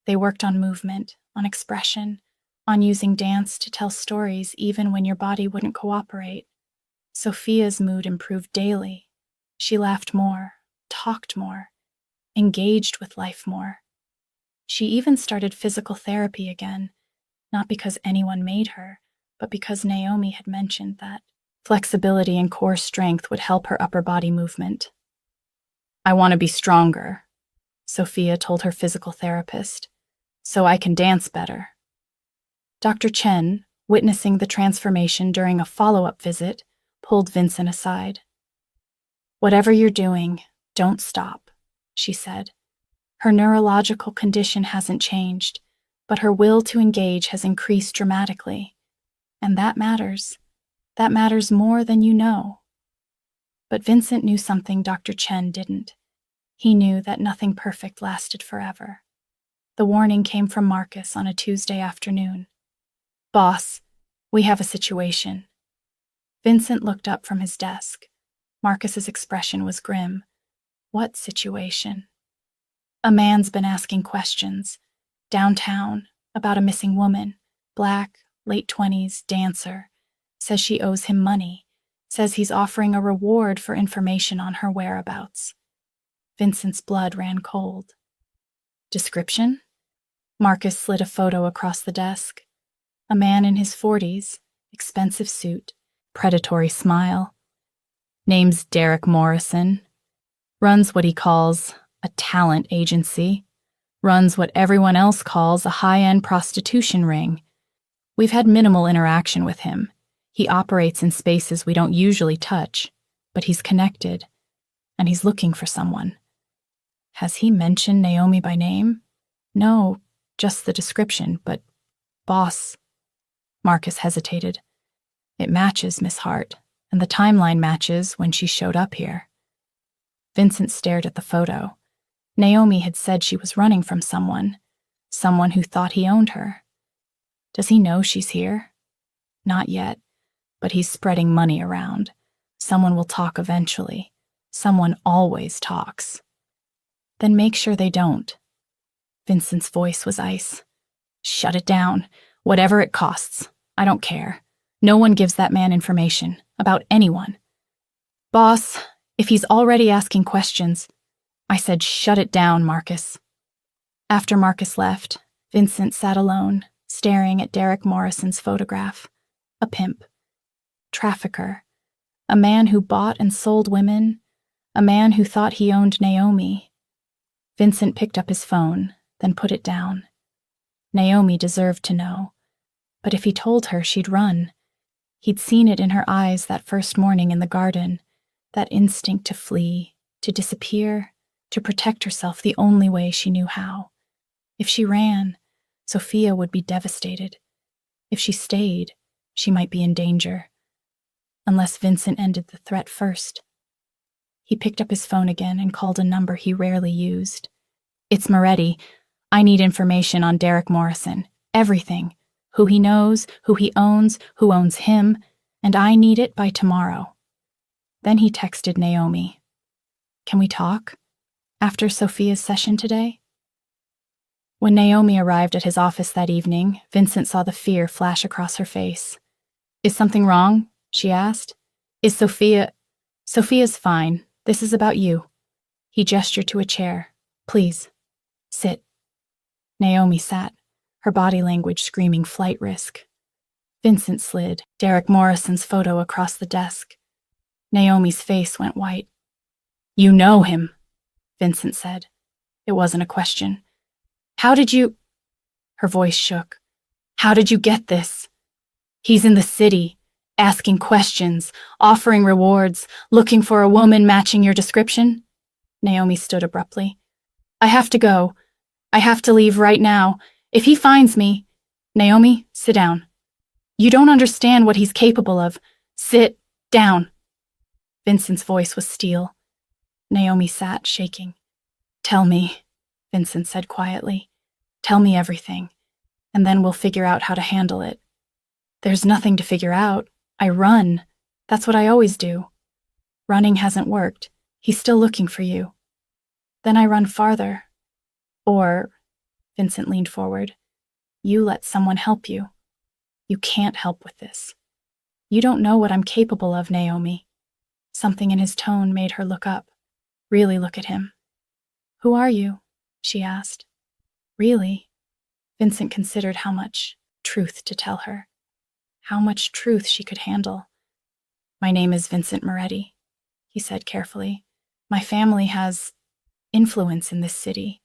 They worked on movement, on expression, on using dance to tell stories even when your body wouldn't cooperate. Sophia's mood improved daily. She laughed more, talked more, engaged with life more. She even started physical therapy again, not because anyone made her, but because Naomi had mentioned that flexibility and core strength would help her upper body movement. "I want to be stronger," Sophia told her physical therapist, "so I can dance better." Dr. Chen, witnessing the transformation during a follow-up visit, pulled Vincent aside. "Whatever you're doing, don't stop," she said. "Her neurological condition hasn't changed, but her will to engage has increased dramatically. And that matters. That matters more than you know." But Vincent knew something Dr. Chen didn't. He knew that nothing perfect lasted forever. The warning came from Marcus on a Tuesday afternoon. "Boss, we have a situation." Vincent looked up from his desk. Marcus's expression was grim. "What situation?" "A man's been asking questions. Downtown, about a missing woman. Black, late 20s, dancer. Says she owes him money. Says he's offering a reward for information on her whereabouts." Vincent's blood ran cold. "Description?" Marcus slid a photo across the desk. A man in his 40s, expensive suit, predatory smile. "Name's Derek Morrison. Runs what he calls a talent agency. Runs what everyone else calls a high-end prostitution ring. We've had minimal interaction with him. He operates in spaces we don't usually touch, but he's connected, and he's looking for someone." "Has he mentioned Naomi by name?" "No, just the description, but boss." Marcus hesitated. "It matches, Miss Hart, and the timeline matches when she showed up here." Vincent stared at the photo. Naomi had said she was running from someone who thought he owned her. Does he know she's here? Not yet, but he's spreading money around. Someone will talk eventually. Someone always talks. Then make sure they don't. Vincent's voice was ice. "Shut it down. Whatever it costs. I don't care. No one gives that man information. About anyone." "Boss, if he's already asking questions..." "I said shut it down, Marcus." After Marcus left, Vincent sat alone, staring at Derek Morrison's photograph. A pimp. Trafficker. A man who bought and sold women. A man who thought he owned Naomi. Vincent picked up his phone, then put it down. Naomi deserved to know. But if he told her, she'd run. He'd seen it in her eyes that first morning in the garden, that instinct to flee, to disappear, to protect herself the only way she knew how. If she ran, Sophia would be devastated. If she stayed, she might be in danger. Unless Vincent ended the threat first. He picked up his phone again and called a number he rarely used. "It's Moretti. I need information on Derek Morrison. Everything. Who he knows, who he owns, who owns him, and I need it by tomorrow." Then he texted Naomi. "Can we talk? After Sophia's session today?" When Naomi arrived at his office that evening, Vincent saw the fear flash across her face. "Is something wrong?" she asked. "Is Sophia—" "Sophia's fine. This is about you." He gestured to a chair. "Please, sit." Naomi sat, her body language screaming flight risk. Vincent slid Derek Morrison's photo across the desk. Naomi's face went white. "You know him," Vincent said. It wasn't a question. "How did you—" Her voice shook. "How did you get this? He's in the city, asking questions, offering rewards, looking for a woman matching your description." Naomi stood abruptly. "I have to go. I have to leave right now. If he finds me—" "Naomi, sit down. You don't understand what he's capable of. Sit down." Vincent's voice was steel. Naomi sat, shaking. "Tell me," Vincent said quietly. "Tell me everything, and then we'll figure out how to handle it." "There's nothing to figure out. I run. That's what I always do." "Running hasn't worked. He's still looking for you." "Then I run farther. Or," Vincent leaned forward, "you let someone help you. You can't help with this. You don't know what I'm capable of, Naomi." Something in his tone made her look up, really look at him. "Who are you?" she asked. Really? Vincent considered how much truth to tell her, how much truth she could handle. "My name is Vincent Moretti," he said carefully. "My family has influence in this city,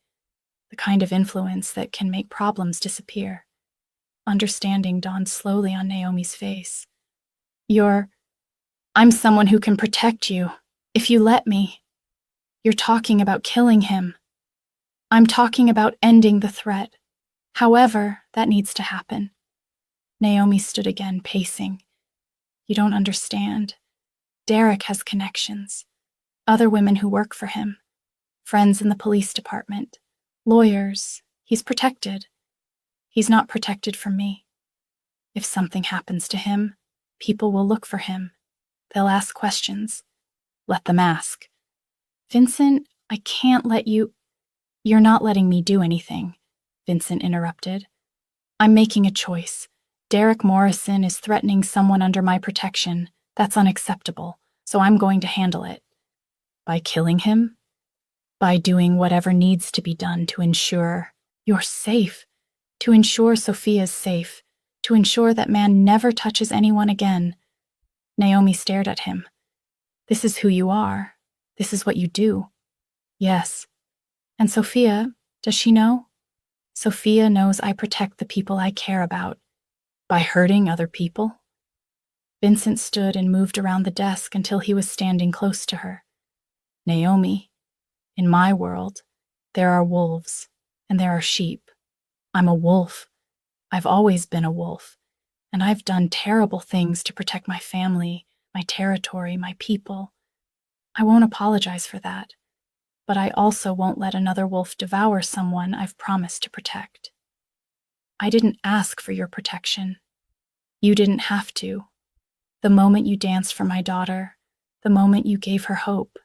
the kind of influence that can make problems disappear." Understanding dawned slowly on Naomi's face. "I'm someone who can protect you, if you let me. You're talking about killing him. I'm talking about ending the threat. However, that needs to happen." Naomi stood again, pacing. "You don't understand. Derek has connections. Other women who work for him. Friends in the police department. Lawyers. He's protected. He's not protected from me. If something happens to him, people will look for him. They'll ask questions. Let them ask." "Vincent, I can't let you—" "You're not letting me do anything," Vincent interrupted. "I'm making a choice. Derek Morrison is threatening someone under my protection. That's unacceptable, so I'm going to handle it. By killing him? By doing whatever needs to be done to ensure you're safe, to ensure Sophia's safe, to ensure that man never touches anyone again." Naomi stared at him. "This is who you are. This is what you do." "Yes. And Sophia, does she know?" "Sophia knows I protect the people I care about. By hurting other people?" Vincent stood and moved around the desk until he was standing close to her. "Naomi, in my world, there are wolves, and there are sheep. I'm a wolf. I've always been a wolf, and I've done terrible things to protect my family, my territory, my people. I won't apologize for that, but I also won't let another wolf devour someone I've promised to protect. I didn't ask for your protection. You didn't have to. The moment you danced for my daughter, the moment you gave her hope,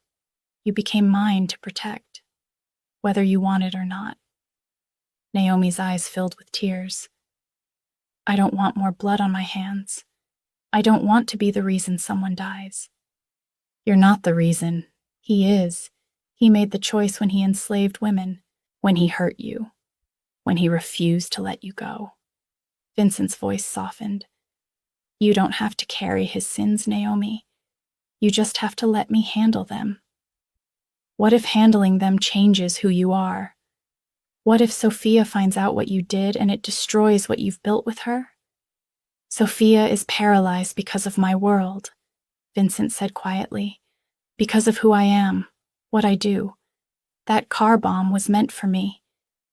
you became mine to protect, whether you wanted or not." Naomi's eyes filled with tears. "I don't want more blood on my hands. I don't want to be the reason someone dies." "You're not the reason. He is. He made the choice when he enslaved women, when he hurt you, when he refused to let you go." Vincent's voice softened. "You don't have to carry his sins, Naomi. You just have to let me handle them. What if handling them changes who you are? What if Sophia finds out what you did and it destroys what you've built with her? Sophia is paralyzed because of my world, Vincent said quietly. Because of who I am, what I do. That car bomb was meant for me.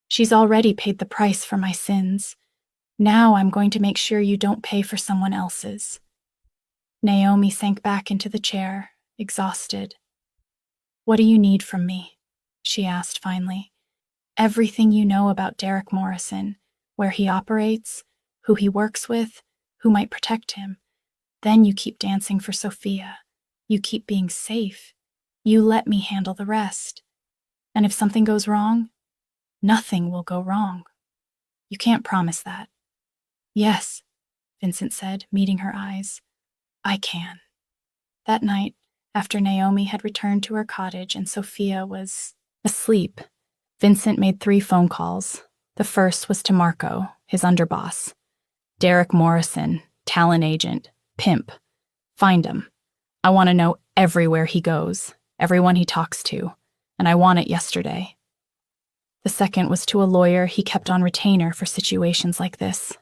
She's already paid the price for my sins. Now I'm going to make sure you don't pay for someone else's. Naomi sank back into the chair, exhausted. What do you need from me? She asked finally. Everything you know about Derek Morrison, where he operates, who he works with, who might protect him. Then you keep dancing for Sophia. You keep being safe. You let me handle the rest. And if something goes wrong, nothing will go wrong. You can't promise that. Yes, Vincent said, meeting her eyes. I can. That night, after Naomi had returned to her cottage and Sophia was asleep, Vincent made 3 phone calls. The first was to Marco, his underboss. Derek Morrison, talent agent, pimp. Find him. I want to know everywhere he goes, everyone he talks to, and I want it yesterday. The second was to a lawyer he kept on retainer for situations like this.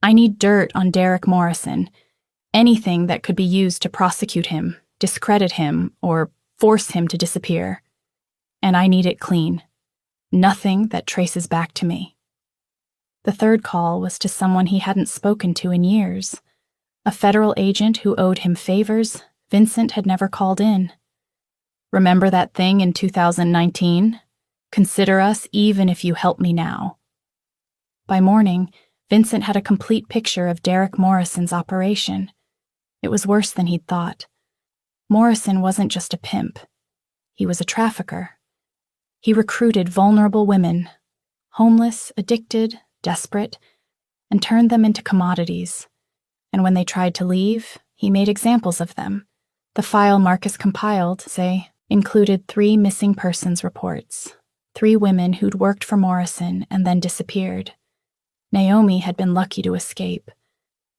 I need dirt on Derek Morrison, anything that could be used to prosecute him, discredit him, or force him to disappear. And I need it clean. Nothing that traces back to me. The third call was to someone he hadn't spoken to in years. A federal agent who owed him favors Vincent had never called in. Remember that thing in 2019? Consider us even if you help me now. By morning, Vincent had a complete picture of Derek Morrison's operation. It was worse than he'd thought. Morrison wasn't just a pimp. He was a trafficker. He recruited vulnerable women, homeless, addicted, desperate, and turned them into commodities. And when they tried to leave, he made examples of them. The file Marcus compiled, included 3 missing persons reports, 3 women who'd worked for Morrison and then disappeared. Naomi had been lucky to escape,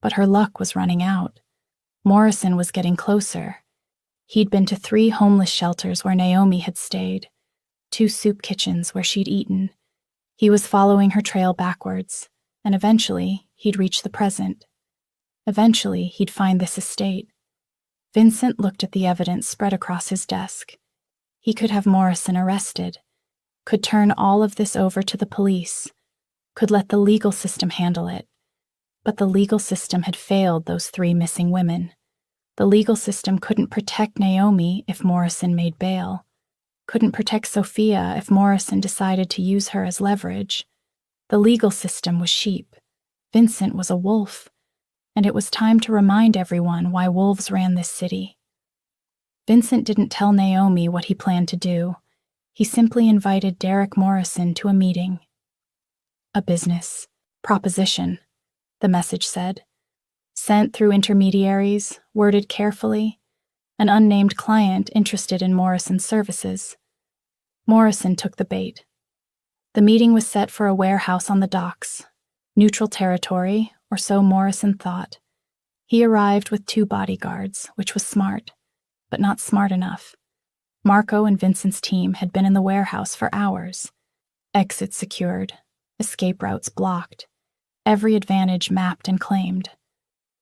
but her luck was running out. Morrison was getting closer. He'd been to 3 homeless shelters where Naomi had stayed, 2 soup kitchens where she'd eaten. He was following her trail backwards, and eventually he'd reach the present. Eventually he'd find this estate. Vincent looked at the evidence spread across his desk. He could have Morrison arrested, could turn all of this over to the police, could let the legal system handle it. But the legal system had failed those 3 missing women. The legal system couldn't protect Naomi if Morrison made bail, couldn't protect Sophia if Morrison decided to use her as leverage. The legal system was sheep. Vincent was a wolf, and it was time to remind everyone why wolves ran this city. Vincent didn't tell Naomi what he planned to do. He simply invited Derek Morrison to a meeting. A business proposition, the message said. Sent through intermediaries, worded carefully, an unnamed client interested in Morrison's services. Morrison took the bait. The meeting was set for a warehouse on the docks, neutral territory, or so Morrison thought. He arrived with 2 bodyguards, which was smart, but not smart enough. Marco and Vincent's team had been in the warehouse for hours. Exits secured, escape routes blocked, every advantage mapped and claimed.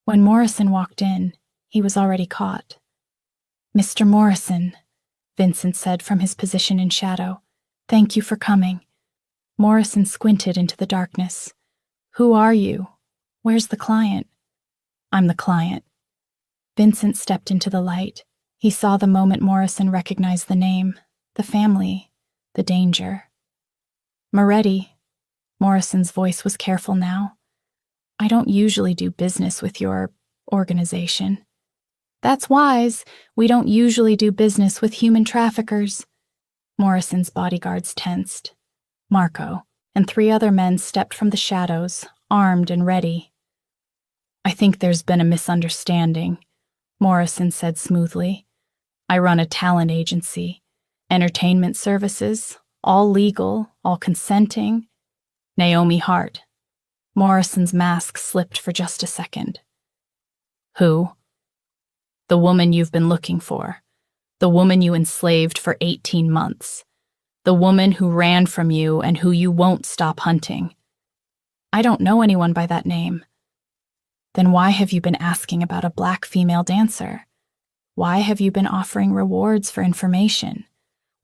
When Morrison walked in, he was already caught. "Mr. Morrison," Vincent said from his position in shadow, "thank you for coming." Morrison squinted into the darkness. "Who are you? Where's the client?" "I'm the client." Vincent stepped into the light. He saw the moment Morrison recognized the name, the family, the danger. "Moretti." Morrison's voice was careful now. "I don't usually do business with your organization." "That's wise. We don't usually do business with human traffickers." Morrison's bodyguards tensed. Marco and 3 other men stepped from the shadows, armed and ready. "I think there's been a misunderstanding," Morrison said smoothly. "I run a talent agency, entertainment services, all legal, all consenting. Naomi Hart." Morrison's mask slipped for just a second. "Who?" "The woman you've been looking for. The woman you enslaved for 18 months. The woman who ran from you and who you won't stop hunting. I don't know anyone by that name. Then why have you been asking about a black female dancer? Why have you been offering rewards for information?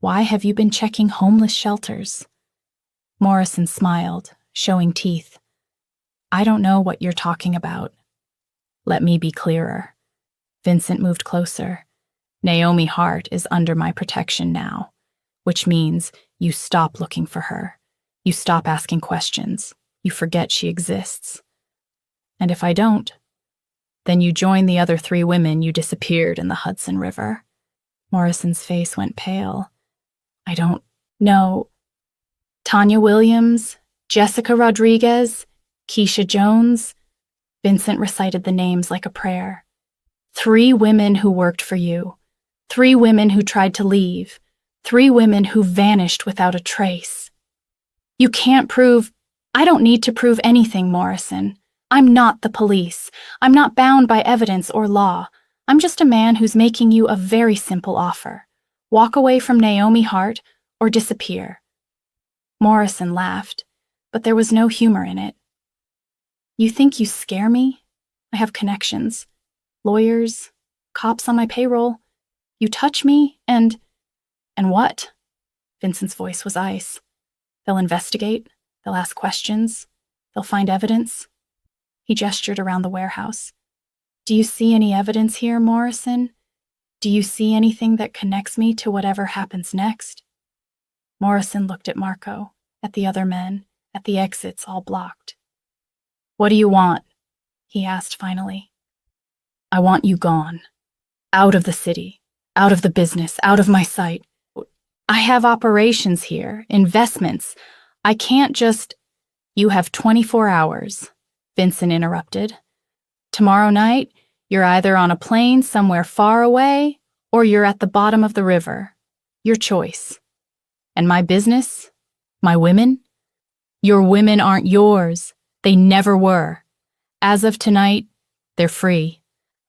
Why have you been checking homeless shelters? Morrison smiled, showing teeth. I don't know what you're talking about. Let me be clearer. Vincent moved closer. Naomi Hart is under my protection now, which means you stop looking for her. You stop asking questions. You forget she exists. And if I don't, then you join the other 3 women you disappeared in the Hudson River. Morrison's face went pale. I don't know. Tanya Williams, Jessica Rodriguez, Keisha Jones. Vincent recited the names like a prayer. 3 women who worked for you. 3 women who tried to leave. 3 women who vanished without a trace. You can't prove... I don't need to prove anything, Morrison. I'm not the police. I'm not bound by evidence or law. I'm just a man who's making you a very simple offer. Walk away from Naomi Hart or disappear. Morrison laughed, but there was no humor in it. You think you scare me? I have connections. Lawyers, cops on my payroll. You touch me and what? Vincent's voice was ice. They'll investigate. They'll ask questions. They'll find evidence. He gestured around the warehouse. Do you see any evidence here, Morrison? Do you see anything that connects me to whatever happens next? Morrison looked at Marco, at the other men, at the exits all blocked. What do you want? He asked finally. I want you gone. Out of the city. Out of the business. Out of my sight. I have operations here, investments. I can't just... You have 24 hours, Vincent interrupted. Tomorrow night, you're either on a plane somewhere far away or you're at the bottom of the river. Your choice. And my business? My women? Your women aren't yours. They never were. As of tonight, they're free.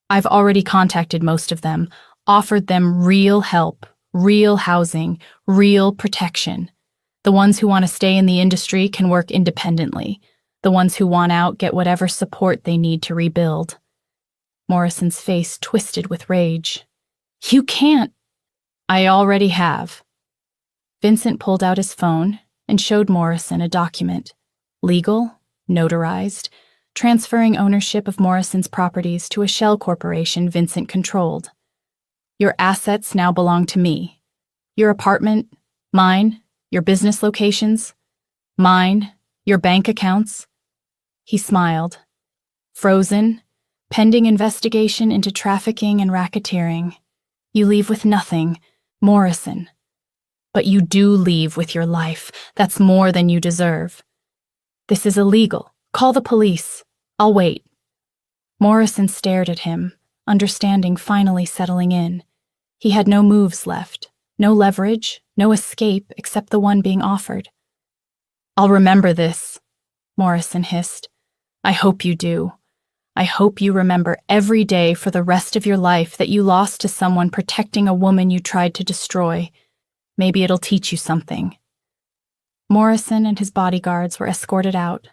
I've already contacted most of them, offered them real help, real housing, real protection. The ones who want to stay in the industry can work independently. The ones who want out get whatever support they need to rebuild. Morrison's face twisted with rage. You can't. I already have. Vincent pulled out his phone and showed Morrison a document. Legal, notarized, transferring ownership of Morrison's properties to a shell corporation Vincent controlled. Your assets now belong to me. Your apartment, mine. Your business locations, mine. Your bank accounts. He smiled. Frozen, pending investigation into trafficking and racketeering. You leave with nothing, Morrison. But you do leave with your life. That's more than you deserve. This is illegal. Call the police. I'll wait. Morrison stared at him, understanding finally settling in. He had no moves left, no leverage, no escape except the one being offered. I'll remember this, Morrison hissed. I hope you do. I hope you remember every day for the rest of your life that you lost to someone protecting a woman you tried to destroy. Maybe it'll teach you something. Morrison and his bodyguards were escorted out.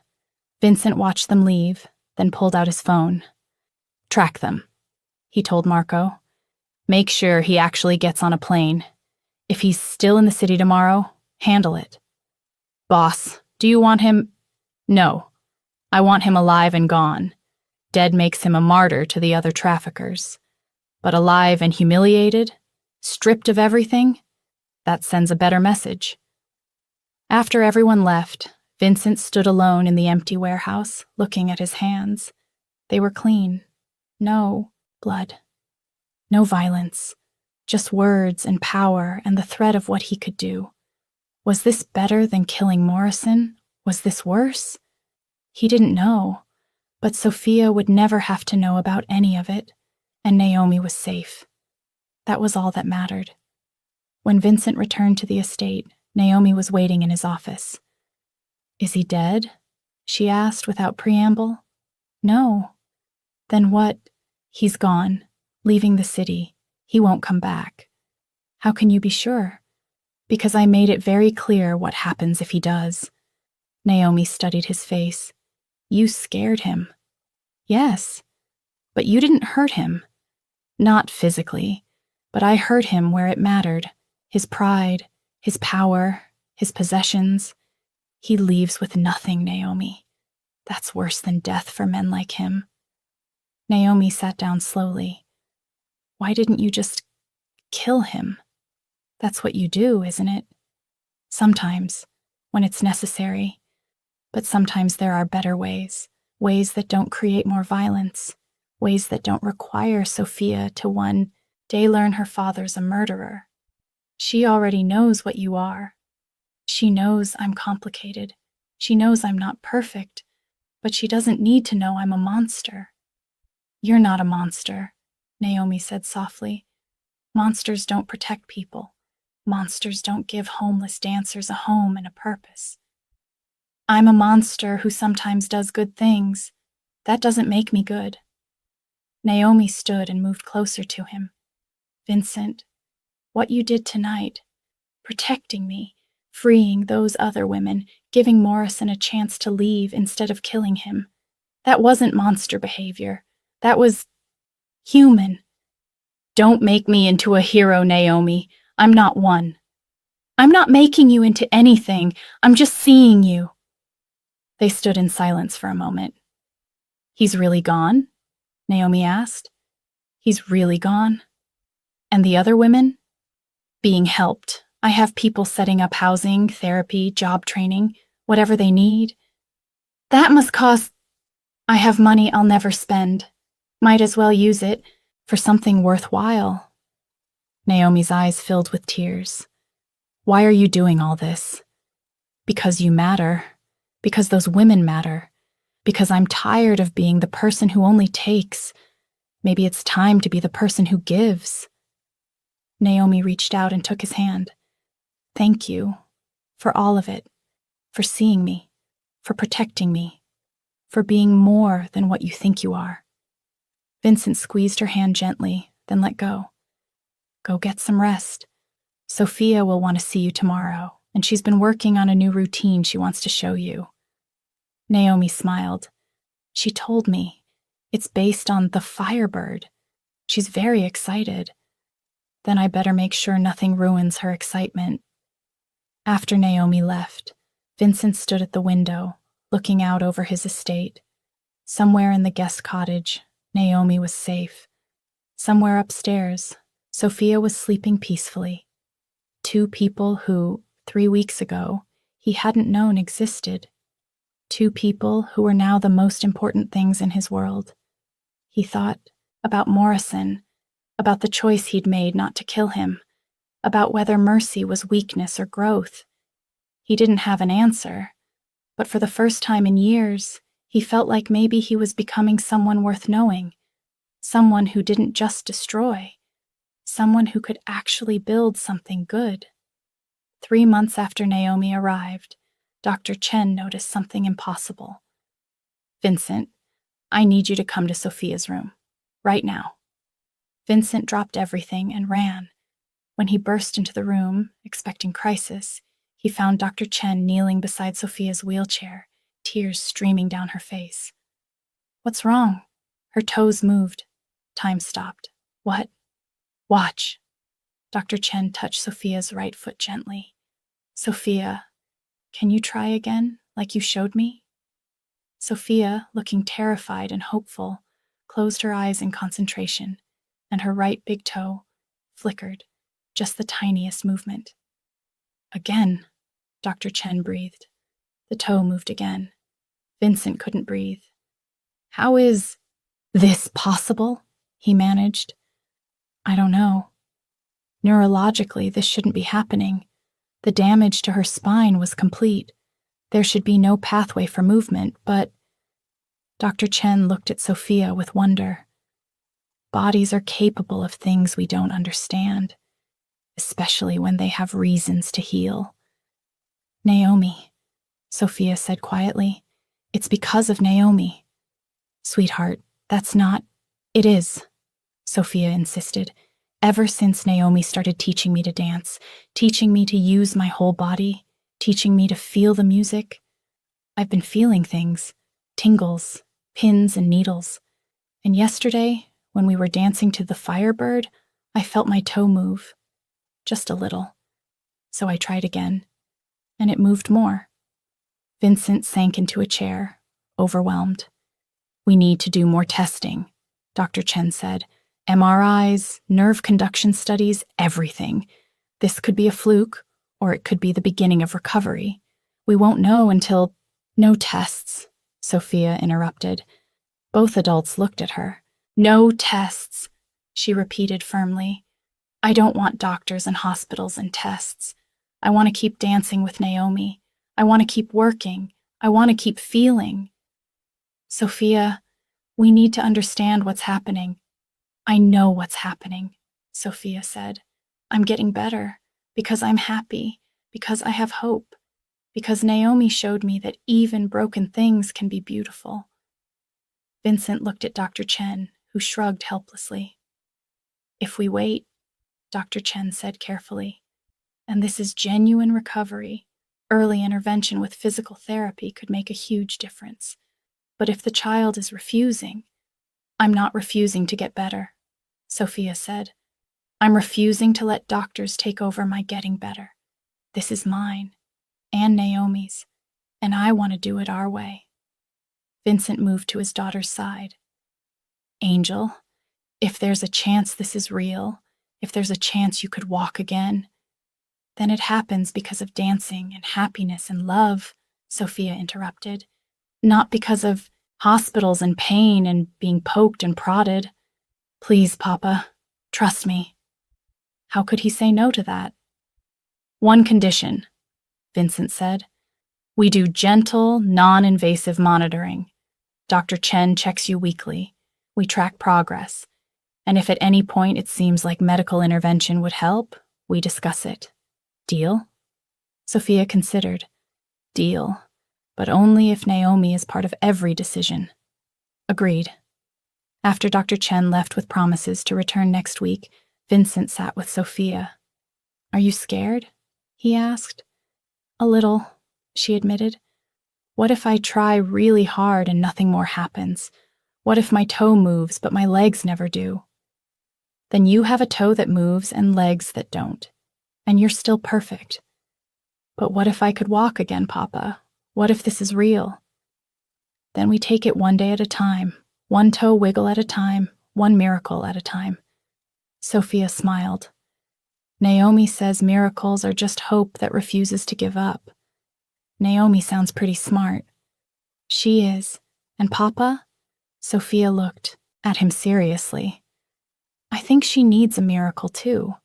Vincent watched them leave, then pulled out his phone. Track them, he told Marco. Make sure he actually gets on a plane. If he's still in the city tomorrow, handle it. Boss, do you want him? No. I want him alive and gone. Dead makes him a martyr to the other traffickers. But alive and humiliated, stripped of everything, that sends a better message. After everyone left, Vincent stood alone in the empty warehouse, looking at his hands. They were clean. No blood. No violence. Just words and power and the threat of what he could do. Was this better than killing Morrison? Was this worse? He didn't know. But Sophia would never have to know about any of it, and Naomi was safe. That was all that mattered. When Vincent returned to the estate, Naomi was waiting in his office. Is he dead? She asked without preamble. No. Then what? He's gone, leaving the city. He won't come back. How can you be sure? Because I made it very clear what happens if he does. Naomi studied his face. You scared him. Yes, but you didn't hurt him. Not physically, but I hurt him where it mattered. His pride, his power, his possessions. He leaves with nothing, Naomi. That's worse than death for men like him. Naomi sat down slowly. Why didn't you just kill him? That's what you do, isn't it? Sometimes, when it's necessary. But sometimes there are better ways, ways that don't create more violence, ways that don't require Sophia to one day learn her father's a murderer. She already knows what you are. She knows I'm complicated. She knows I'm not perfect, but she doesn't need to know I'm a monster. You're not a monster, Naomi said softly. Monsters don't protect people. Monsters don't give homeless dancers a home and a purpose. I'm a monster who sometimes does good things. That doesn't make me good. Naomi stood and moved closer to him. Vincent, what you did tonight, protecting me, freeing those other women, giving Morrison a chance to leave instead of killing him. That wasn't monster behavior. That was human. Don't make me into a hero, Naomi. I'm not one. I'm not making you into anything. I'm just seeing you. They stood in silence for a moment. He's really gone? Naomi asked. He's really gone? And the other women? Being helped. I have people setting up housing, therapy, job training, whatever they need. That must cost. I have money I'll never spend. Might as well use it for something worthwhile. Naomi's eyes filled with tears. Why are you doing all this? Because you matter. Because those women matter. Because I'm tired of being the person who only takes. Maybe it's time to be the person who gives. Naomi reached out and took his hand. Thank you for all of it, for seeing me, for protecting me, for being more than what you think you are. Vincent squeezed her hand gently, then let go. Go get some rest. Sophia will want to see you tomorrow, and she's been working on a new routine she wants to show you. Naomi smiled. She told me. It's based on the Firebird. She's very excited. Then I better make sure nothing ruins her excitement. After Naomi left, Vincent stood at the window, looking out over his estate. Somewhere in the guest cottage, Naomi was safe. Somewhere upstairs, Sophia was sleeping peacefully. Two people who, 3 weeks ago, he hadn't known existed. Two people who were now the most important things in his world. He thought about Morrison, about the choice he'd made not to kill him, about whether mercy was weakness or growth. He didn't have an answer, but for the first time in years, he felt like maybe he was becoming someone worth knowing, someone who didn't just destroy, someone who could actually build something good. 3 months after Naomi arrived, Dr. Chen noticed something impossible. Vincent, I need you to come to Sophia's room, right now. Vincent dropped everything and ran. When he burst into the room, expecting crisis, he found Dr. Chen kneeling beside Sophia's wheelchair, tears streaming down her face. What's wrong? Her toes moved. Time stopped. What? Watch. Dr. Chen touched Sophia's right foot gently. Sophia, can you try again, like you showed me? Sophia, looking terrified and hopeful, closed her eyes in concentration, and her right big toe flickered, just the tiniest movement. Again, Dr. Chen breathed. The toe moved again. Vincent couldn't breathe. How is this possible? He managed. I don't know. Neurologically, this shouldn't be happening. The damage to her spine was complete. There should be no pathway for movement, but... Dr. Chen looked at Sophia with wonder. Bodies are capable of things we don't understand, especially when they have reasons to heal. Naomi, Sophia said quietly. It's because of Naomi. Sweetheart, that's not... It is, Sophia insisted. Ever since Naomi started teaching me to dance, teaching me to use my whole body, teaching me to feel the music, I've been feeling things, tingles, pins and needles. And yesterday, when we were dancing to the Firebird, I felt my toe move. Just a little. So I tried again, and it moved more. Vincent sank into a chair, overwhelmed. "We need to do more testing," Dr. Chen said. "MRIs, nerve conduction studies, everything. This could be a fluke, or it could be the beginning of recovery. We won't know until—" "No tests," Sophia interrupted. Both adults looked at her. "No tests," she repeated firmly. "I don't want doctors and hospitals and tests. I want to keep dancing with Naomi. I want to keep working. I want to keep feeling." "Sophia, we need to understand what's happening." "I know what's happening," Sophia said. "I'm getting better because I'm happy, because I have hope, because Naomi showed me that even broken things can be beautiful." Vincent looked at Dr. Chen, who shrugged helplessly. "If we wait," Dr. Chen said carefully, "and this is genuine recovery, early intervention with physical therapy could make a huge difference. But if the child is refusing—" "I'm not refusing to get better," Sophia said. "I'm refusing to let doctors take over my getting better. This is mine, and Naomi's, and I want to do it our way." Vincent moved to his daughter's side. "Angel, if there's a chance this is real, if there's a chance you could walk again—" "Then it happens because of dancing and happiness and love," Sophia interrupted. "Not because of hospitals and pain and being poked and prodded. Please, Papa, trust me." How could he say no to that? "One condition," Vincent said. "We do gentle, non-invasive monitoring. Dr. Chen checks you weekly. We track progress. And if at any point it seems like medical intervention would help, we discuss it. Deal?" Sophia considered. "Deal, but only if Naomi is part of every decision." "Agreed." After Dr. Chen left with promises to return next week, Vincent sat with Sophia. "Are you scared?" he asked. "A little," she admitted. "What if I try really hard and nothing more happens? What if my toe moves but my legs never do?" "Then you have a toe that moves and legs that don't, and you're still perfect." "But what if I could walk again, Papa? What if this is real?" "Then we take it one day at a time, one toe wiggle at a time, one miracle at a time." Sophia smiled. "Naomi says miracles are just hope that refuses to give up. Naomi sounds pretty smart." "She is. And Papa?" Sophia looked at him seriously. "I think she needs a miracle too."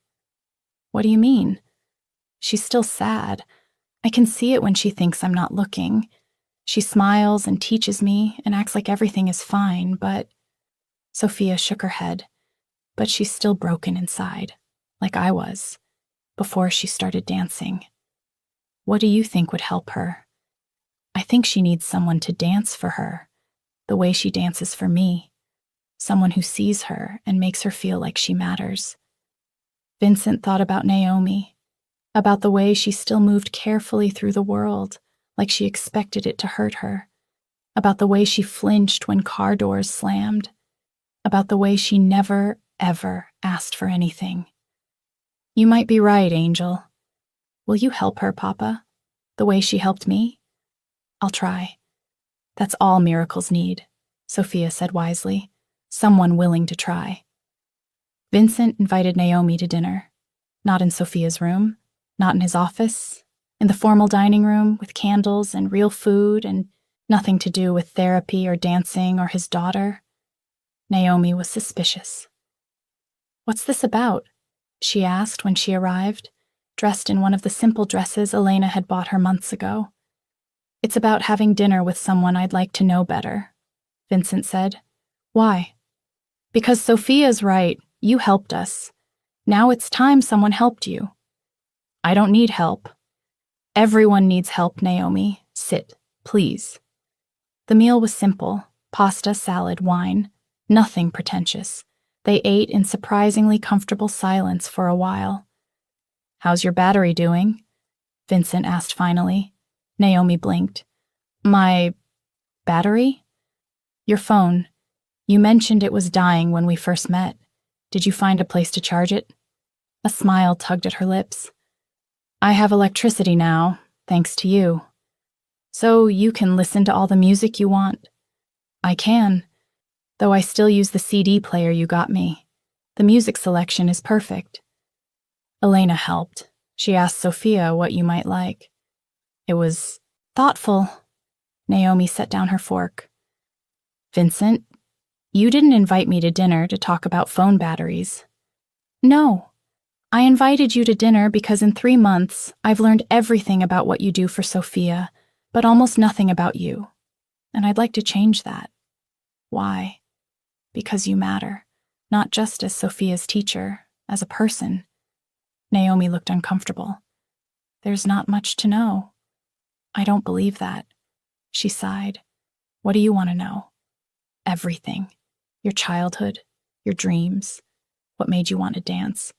"What do you mean?" "She's still sad. I can see it when she thinks I'm not looking. She smiles and teaches me and acts like everything is fine, but—" Sophia shook her head. "But she's still broken inside, like I was, before she started dancing." "What do you think would help her?" "I think she needs someone to dance for her, the way she dances for me. Someone who sees her and makes her feel like she matters." Vincent thought about Naomi, about the way she still moved carefully through the world, like she expected it to hurt her, about the way she flinched when car doors slammed, about the way she never, ever asked for anything. "You might be right, Angel. Will you help her, Papa, the way she helped me?" "I'll try. That's all miracles need," Sophia said wisely. "Someone willing to try." Vincent invited Naomi to dinner. Not in Sophia's room, not in his office, in the formal dining room with candles and real food and nothing to do with therapy or dancing or his daughter. Naomi was suspicious. "What's this about?" she asked when she arrived, dressed in one of the simple dresses Elena had bought her months ago. "It's about having dinner with someone I'd like to know better," Vincent said. "Why?" "Because Sophia's right. You helped us. Now it's time someone helped you." "I don't need help." "Everyone needs help, Naomi. Sit, please." The meal was simple: pasta, salad, wine. Nothing pretentious. They ate in surprisingly comfortable silence for a while. "How's your battery doing?" Vincent asked finally. Naomi blinked. "My battery?" "Your phone. You mentioned it was dying when we first met. Did you find a place to charge it?" A smile tugged at her lips. "I have electricity now, thanks to you. So you can listen to all the music you want." "I can, though I still use the CD player you got me. The music selection is perfect." Elena helped. She asked Sophia what you might like. It was thoughtful. Naomi set down her fork. "Vincent, you didn't invite me to dinner to talk about phone batteries." "No. I invited you to dinner because in 3 months, I've learned everything about what you do for Sophia, but almost nothing about you. And I'd like to change that." "Why?" "Because you matter, not just as Sophia's teacher, as a person." Naomi looked uncomfortable. "There's not much to know." "I don't believe that." She sighed. "What do you want to know?" "Everything. Your childhood, your dreams, what made you want to dance,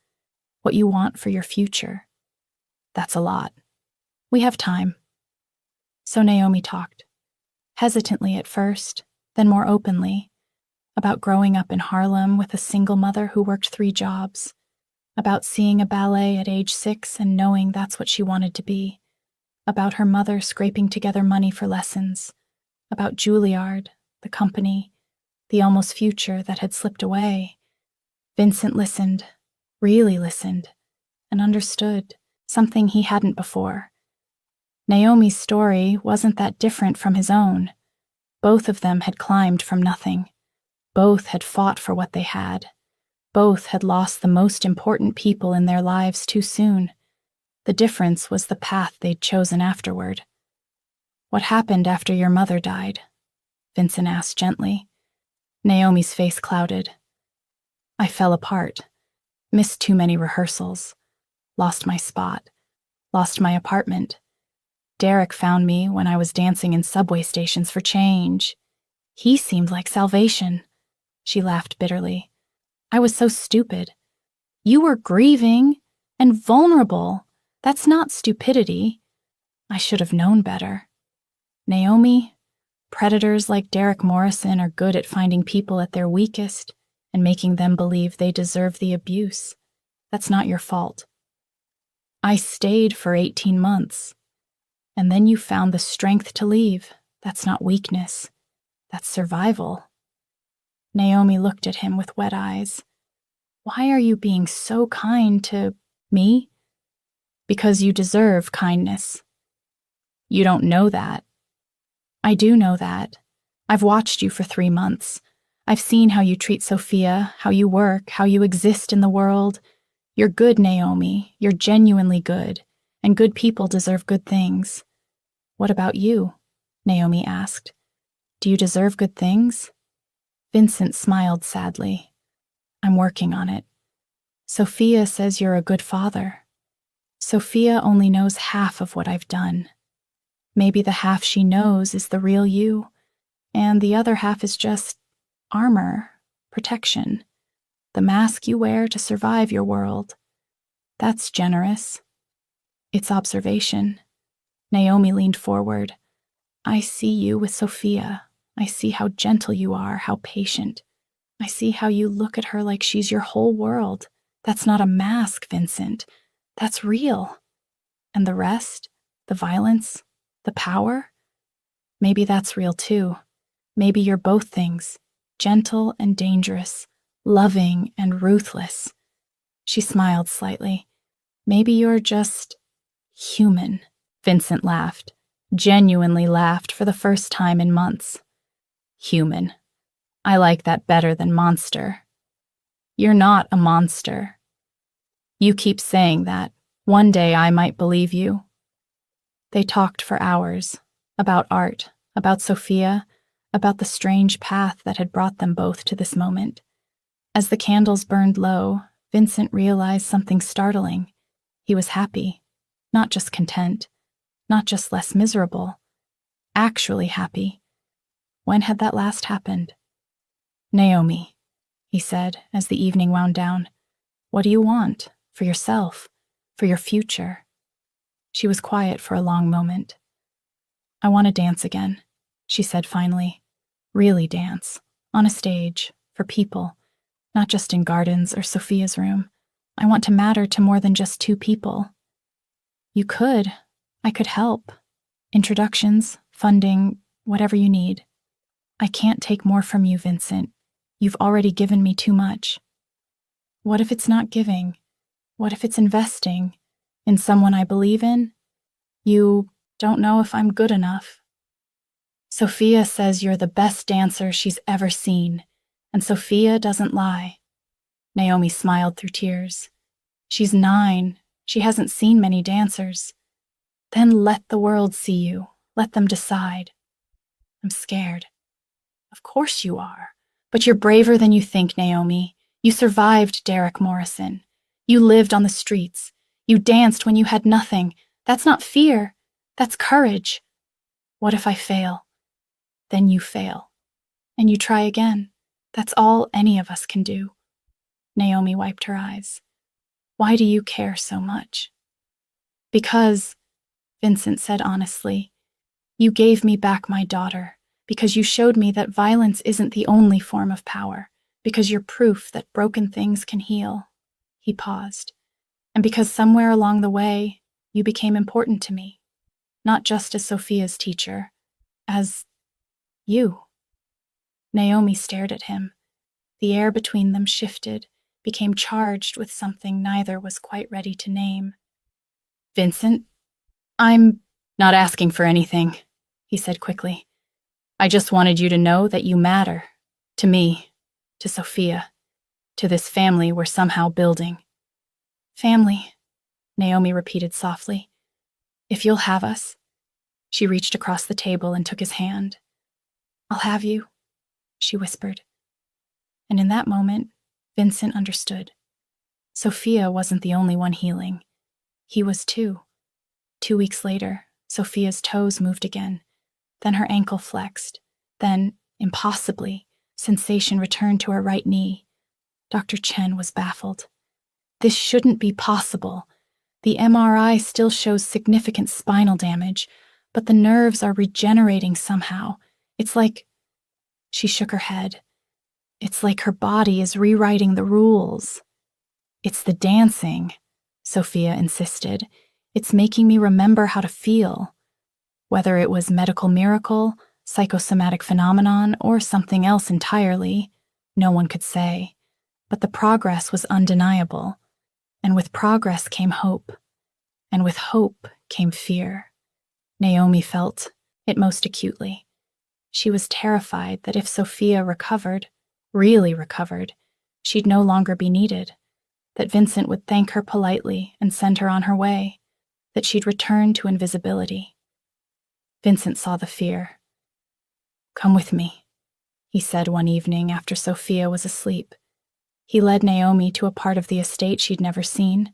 what you want for your future." "That's a lot. We have time." So Naomi talked, hesitantly at first, then more openly, about growing up in Harlem with a single mother who worked 3 jobs, about seeing a ballet at age 6 and knowing that's what she wanted to be, about her mother scraping together money for lessons, about Juilliard, the company, the almost future that had slipped away. Vincent listened, really listened, and understood something he hadn't before. Naomi's story wasn't that different from his own. Both of them had climbed from nothing. Both had fought for what they had. Both had lost the most important people in their lives too soon. The difference was the path they'd chosen afterward. "What happened after your mother died?" Vincent asked gently. Naomi's face clouded. "I fell apart. Missed too many rehearsals. Lost my spot. Lost my apartment. Derek found me when I was dancing in subway stations for change. He seemed like salvation." She laughed bitterly. "I was so stupid. You were grieving and vulnerable. That's not stupidity. I should have known better. Naomi, predators like Derek Morrison are good at finding people at their weakest and making them believe they deserve the abuse. That's not your fault. I stayed for 18 months. And then you found the strength to leave. That's not weakness. That's survival." Naomi looked at him with wet eyes. "Why are you being so kind to me?" "Because you deserve kindness." "You don't know that." "I do know that. I've watched you for 3 months. I've seen how you treat Sophia, how you work, how you exist in the world. You're good, Naomi. You're genuinely good. And good people deserve good things." "What about you?" Naomi asked. "Do you deserve good things?" Vincent smiled sadly. "I'm working on it. Sophia says you're a good father. Sophia only knows half of what I've done. Maybe the half she knows is the real you, and the other half is just armor, protection, the mask you wear to survive your world. That's generous. It's observation." Naomi leaned forward. "I see you with Sophia. I see how gentle you are, how patient. I see how you look at her like she's your whole world. That's not a mask, Vincent. That's real. And the rest, the violence, the power, maybe that's real too. Maybe you're both things, gentle and dangerous, loving and ruthless." She smiled slightly. "Maybe you're just human." Vincent laughed, genuinely laughed for the first time in months. "Human. I like that better than monster. You're not a monster. You keep saying that. One day I might believe you." They talked for hours, about art, about Sophia, about the strange path that had brought them both to this moment. As the candles burned low, Vincent realized something startling. He was happy, not just content, not just less miserable, actually happy. When had that last happened? "Naomi," he said as the evening wound down. What do you want? For yourself? For your future? She was quiet for a long moment. I want to dance again, she said finally. Really dance. On a stage. For people. Not just in gardens or Sophia's room. I want to matter to more than just two people. You could. I could help. Introductions, funding, whatever you need. I can't take more from you, Vincent. You've already given me too much. What if it's not giving? What if it's investing in someone I believe in? You don't know if I'm good enough. Sophia says you're the best dancer she's ever seen, and Sophia doesn't lie. Naomi smiled through tears. She's 9. She hasn't seen many dancers. Then let the world see you. Let them decide. I'm scared. Of course you are. But you're braver than you think, Naomi. You survived Derek Morrison. You lived on the streets. You danced when you had nothing. That's not fear. That's courage. What if I fail? Then you fail. And you try again. That's all any of us can do. Naomi wiped her eyes. Why do you care so much? Because, Vincent said honestly, you gave me back my daughter, because you showed me that violence isn't the only form of power, because you're proof that broken things can heal. He paused. And because somewhere along the way, you became important to me, not just as Sophia's teacher, as you. Naomi stared at him. The air between them shifted, became charged with something neither was quite ready to name. Vincent, I'm not asking for anything, he said quickly. I just wanted you to know that you matter. To me, to Sophia, to this family we're somehow building. Family, Naomi repeated softly. If you'll have us. She reached across the table and took his hand. I'll have you, she whispered. And in that moment, Vincent understood. Sophia wasn't the only one healing. He was too. 2 weeks later, Sophia's toes moved again. Then her ankle flexed. Then, impossibly, sensation returned to her right knee. Dr. Chen was baffled. This shouldn't be possible. The MRI still shows significant spinal damage, but the nerves are regenerating somehow. It's like... She shook her head. It's like her body is rewriting the rules. It's the dancing, Sophia insisted. It's making me remember how to feel. Whether it was medical miracle, psychosomatic phenomenon, or something else entirely, no one could say. But the progress was undeniable. And with progress came hope. And with hope came fear. Naomi felt it most acutely. She was terrified that if Sophia recovered, really recovered, she'd no longer be needed, that Vincent would thank her politely and send her on her way, that she'd return to invisibility. Vincent saw the fear. Come with me, he said one evening after Sophia was asleep. He led Naomi to a part of the estate she'd never seen,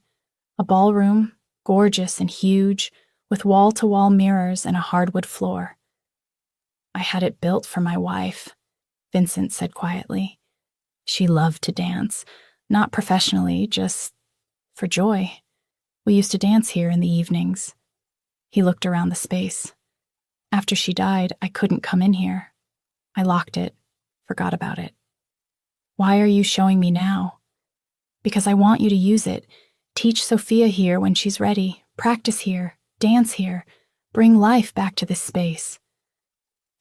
a ballroom, gorgeous and huge, with wall-to-wall mirrors and a hardwood floor. I had it built for my wife, Vincent said quietly. She loved to dance, not professionally, just for joy. We used to dance here in the evenings. He looked around the space. After she died, I couldn't come in here. I locked it, forgot about it. Why are you showing me now? Because I want you to use it. Teach Sophia here when she's ready. Practice here. Dance here. Bring life back to this space.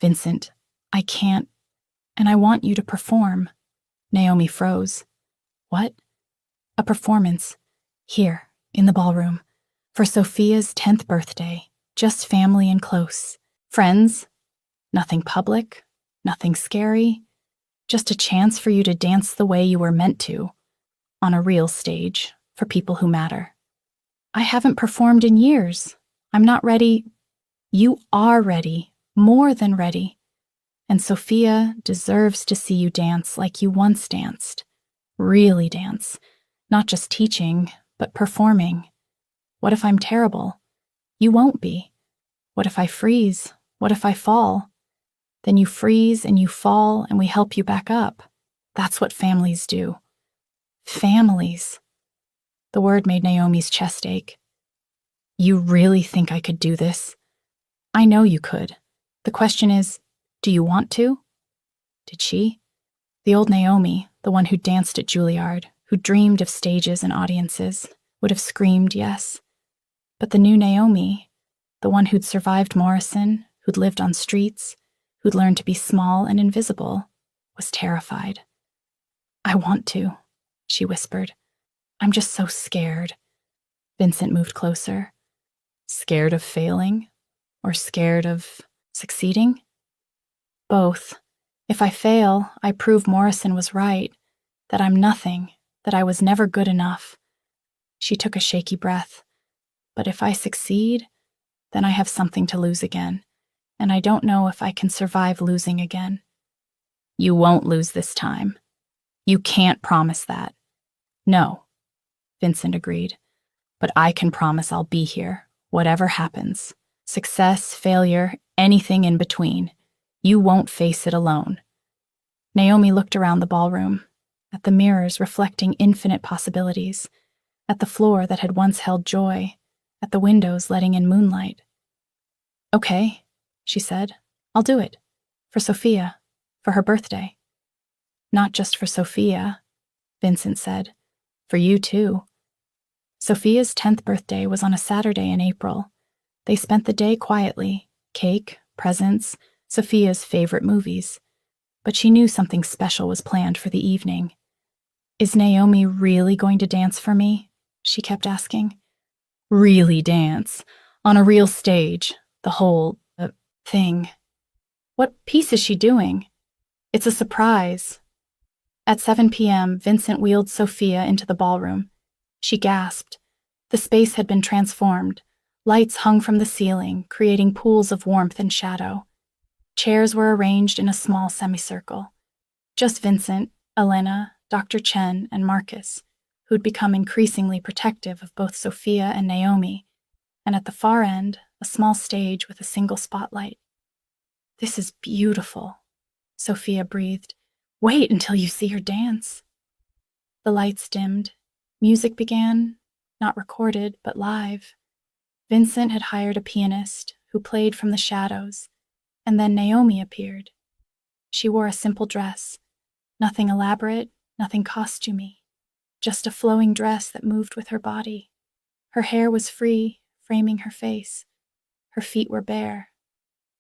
Vincent, I can't, and I want you to perform. Naomi froze. What? A performance. Here, in the ballroom. For Sophia's 10th birthday. Just family and close. Friends. Nothing public. Nothing scary. Just a chance for you to dance the way you were meant to. On a real stage, for people who matter. I haven't performed in years. I'm not ready. You are ready. More than ready. And Sophia deserves to see you dance like you once danced. Really dance. Not just teaching, but performing. What if I'm terrible? You won't be. What if I freeze? What if I fall? Then you freeze and you fall and we help you back up. That's what families do. Families. The word made Naomi's chest ache. You really think I could do this? I know you could. The question is, do you want to? Did she? The old Naomi, the one who danced at Juilliard, who dreamed of stages and audiences, would have screamed yes. But the new Naomi, the one who'd survived Morrison, who'd lived on streets, who'd learned to be small and invisible, was terrified. I want to, she whispered. I'm just so scared. Vincent moved closer. Scared of failing? Or scared of succeeding? Both. If I fail, I prove Morrison was right, that I'm nothing, that I was never good enough. She took a shaky breath. But if I succeed, then I have something to lose again, and I don't know if I can survive losing again. You won't lose this time. You can't promise that. No, Vincent agreed. But I can promise I'll be here, whatever happens. Success, failure, anything in between. You won't face it alone. Naomi looked around the ballroom, at the mirrors reflecting infinite possibilities, at the floor that had once held joy, at the windows letting in moonlight. Okay, she said, I'll do it. For Sophia, for her birthday. Not just for Sophia, Vincent said. For you too. Sophia's 10th birthday was on a Saturday in April. They spent the day quietly, cake, presents, Sophia's favorite movies. But she knew something special was planned for the evening. Is Naomi really going to dance for me? She kept asking. Really dance? On a real stage? The whole thing? What piece is she doing? It's a surprise. At 7 p.m., Vincent wheeled Sophia into the ballroom. She gasped. The space had been transformed. Lights hung from the ceiling, creating pools of warmth and shadow. Chairs were arranged in a small semicircle. Just Vincent, Elena, Dr. Chen, and Marcus, who'd become increasingly protective of both Sophia and Naomi, and at the far end, a small stage with a single spotlight. This is beautiful, Sophia breathed. Wait until you see her dance. The lights dimmed. Music began, not recorded, but live. Vincent had hired a pianist who played from the shadows, and then Naomi appeared. She wore a simple dress, nothing elaborate, nothing costumey, just a flowing dress that moved with her body. Her hair was free, framing her face. Her feet were bare.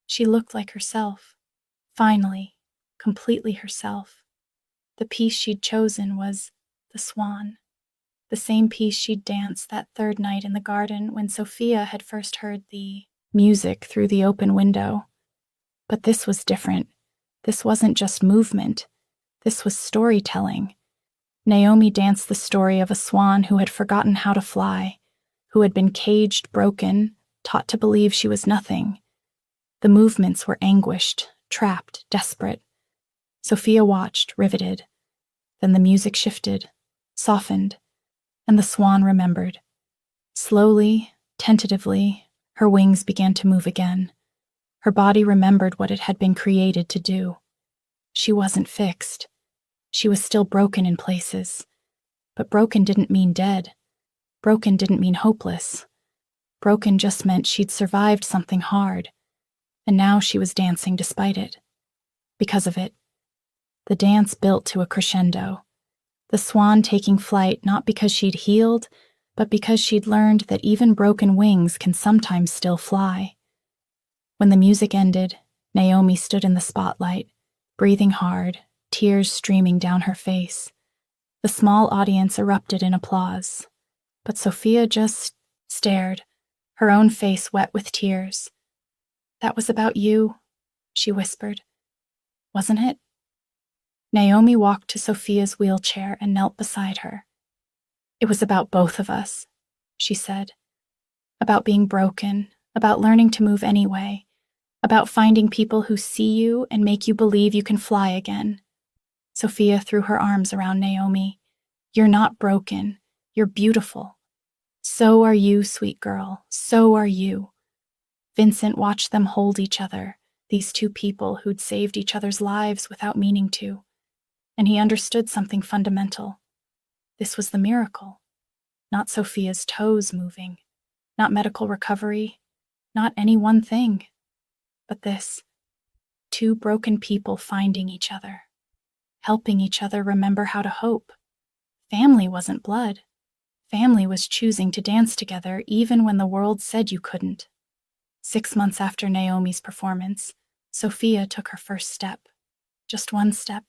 She looked like herself. Finally, completely herself. The piece she'd chosen was The Swan, the same piece she'd danced that third night in the garden when Sophia had first heard the music through the open window. But this was different. This wasn't just movement. This was storytelling. Naomi danced the story of a swan who had forgotten how to fly, who had been caged, broken, taught to believe she was nothing. The movements were anguished, trapped, desperate. Sophia watched, riveted. Then the music shifted, softened, and the swan remembered. Slowly, tentatively, her wings began to move again. Her body remembered what it had been created to do. She wasn't fixed. She was still broken in places. But broken didn't mean dead. Broken didn't mean hopeless. Broken just meant she'd survived something hard, and now she was dancing despite it. Because of it. The dance built to a crescendo. The swan taking flight not because she'd healed, but because she'd learned that even broken wings can sometimes still fly. When the music ended, Naomi stood in the spotlight, breathing hard, tears streaming down her face. The small audience erupted in applause, but Sophia just stared, her own face wet with tears. That was about you, she whispered. Wasn't it? Naomi walked to Sophia's wheelchair and knelt beside her. It was about both of us, she said. About being broken, about learning to move anyway, about finding people who see you and make you believe you can fly again. Sophia threw her arms around Naomi. You're not broken. You're beautiful. So are you, sweet girl. So are you. Vincent watched them hold each other, these two people who'd saved each other's lives without meaning to. and he understood something fundamental. This was the miracle. Not Sophia's toes moving, not medical recovery, not any one thing, but this. Two broken people finding each other, helping each other remember how to hope. Family wasn't blood. Family was choosing to dance together even when the world said you couldn't. 6 months after Naomi's performance, Sophia took her first step. Just one step,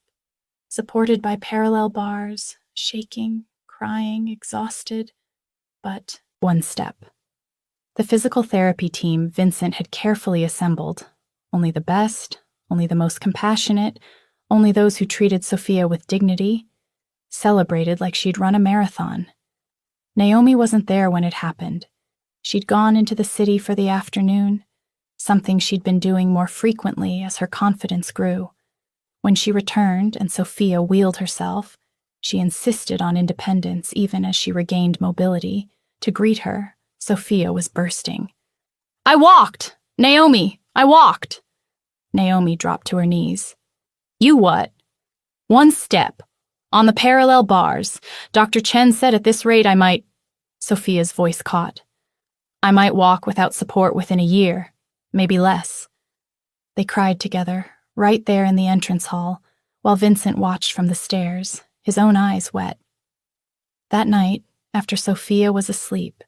supported by parallel bars, shaking, crying, exhausted, but one step. The physical therapy team Vincent had carefully assembled, only the best, only the most compassionate, only those who treated Sophia with dignity, celebrated like she'd run a marathon. Naomi wasn't there when it happened. She'd gone into the city for the afternoon, something she'd been doing more frequently as her confidence grew. When she returned and Sophia wheeled herself, she insisted on independence even as she regained mobility. To greet her, Sophia was bursting. "I walked! Naomi, I walked!" Naomi dropped to her knees. "You what?" "One step. On the parallel bars. Dr. Chen said at this rate I might—" Sophia's voice caught. "I might walk without support within a year, maybe less." They cried together, right there in the entrance hall, while Vincent watched from the stairs, his own eyes wet. That night, after Sophia was asleep,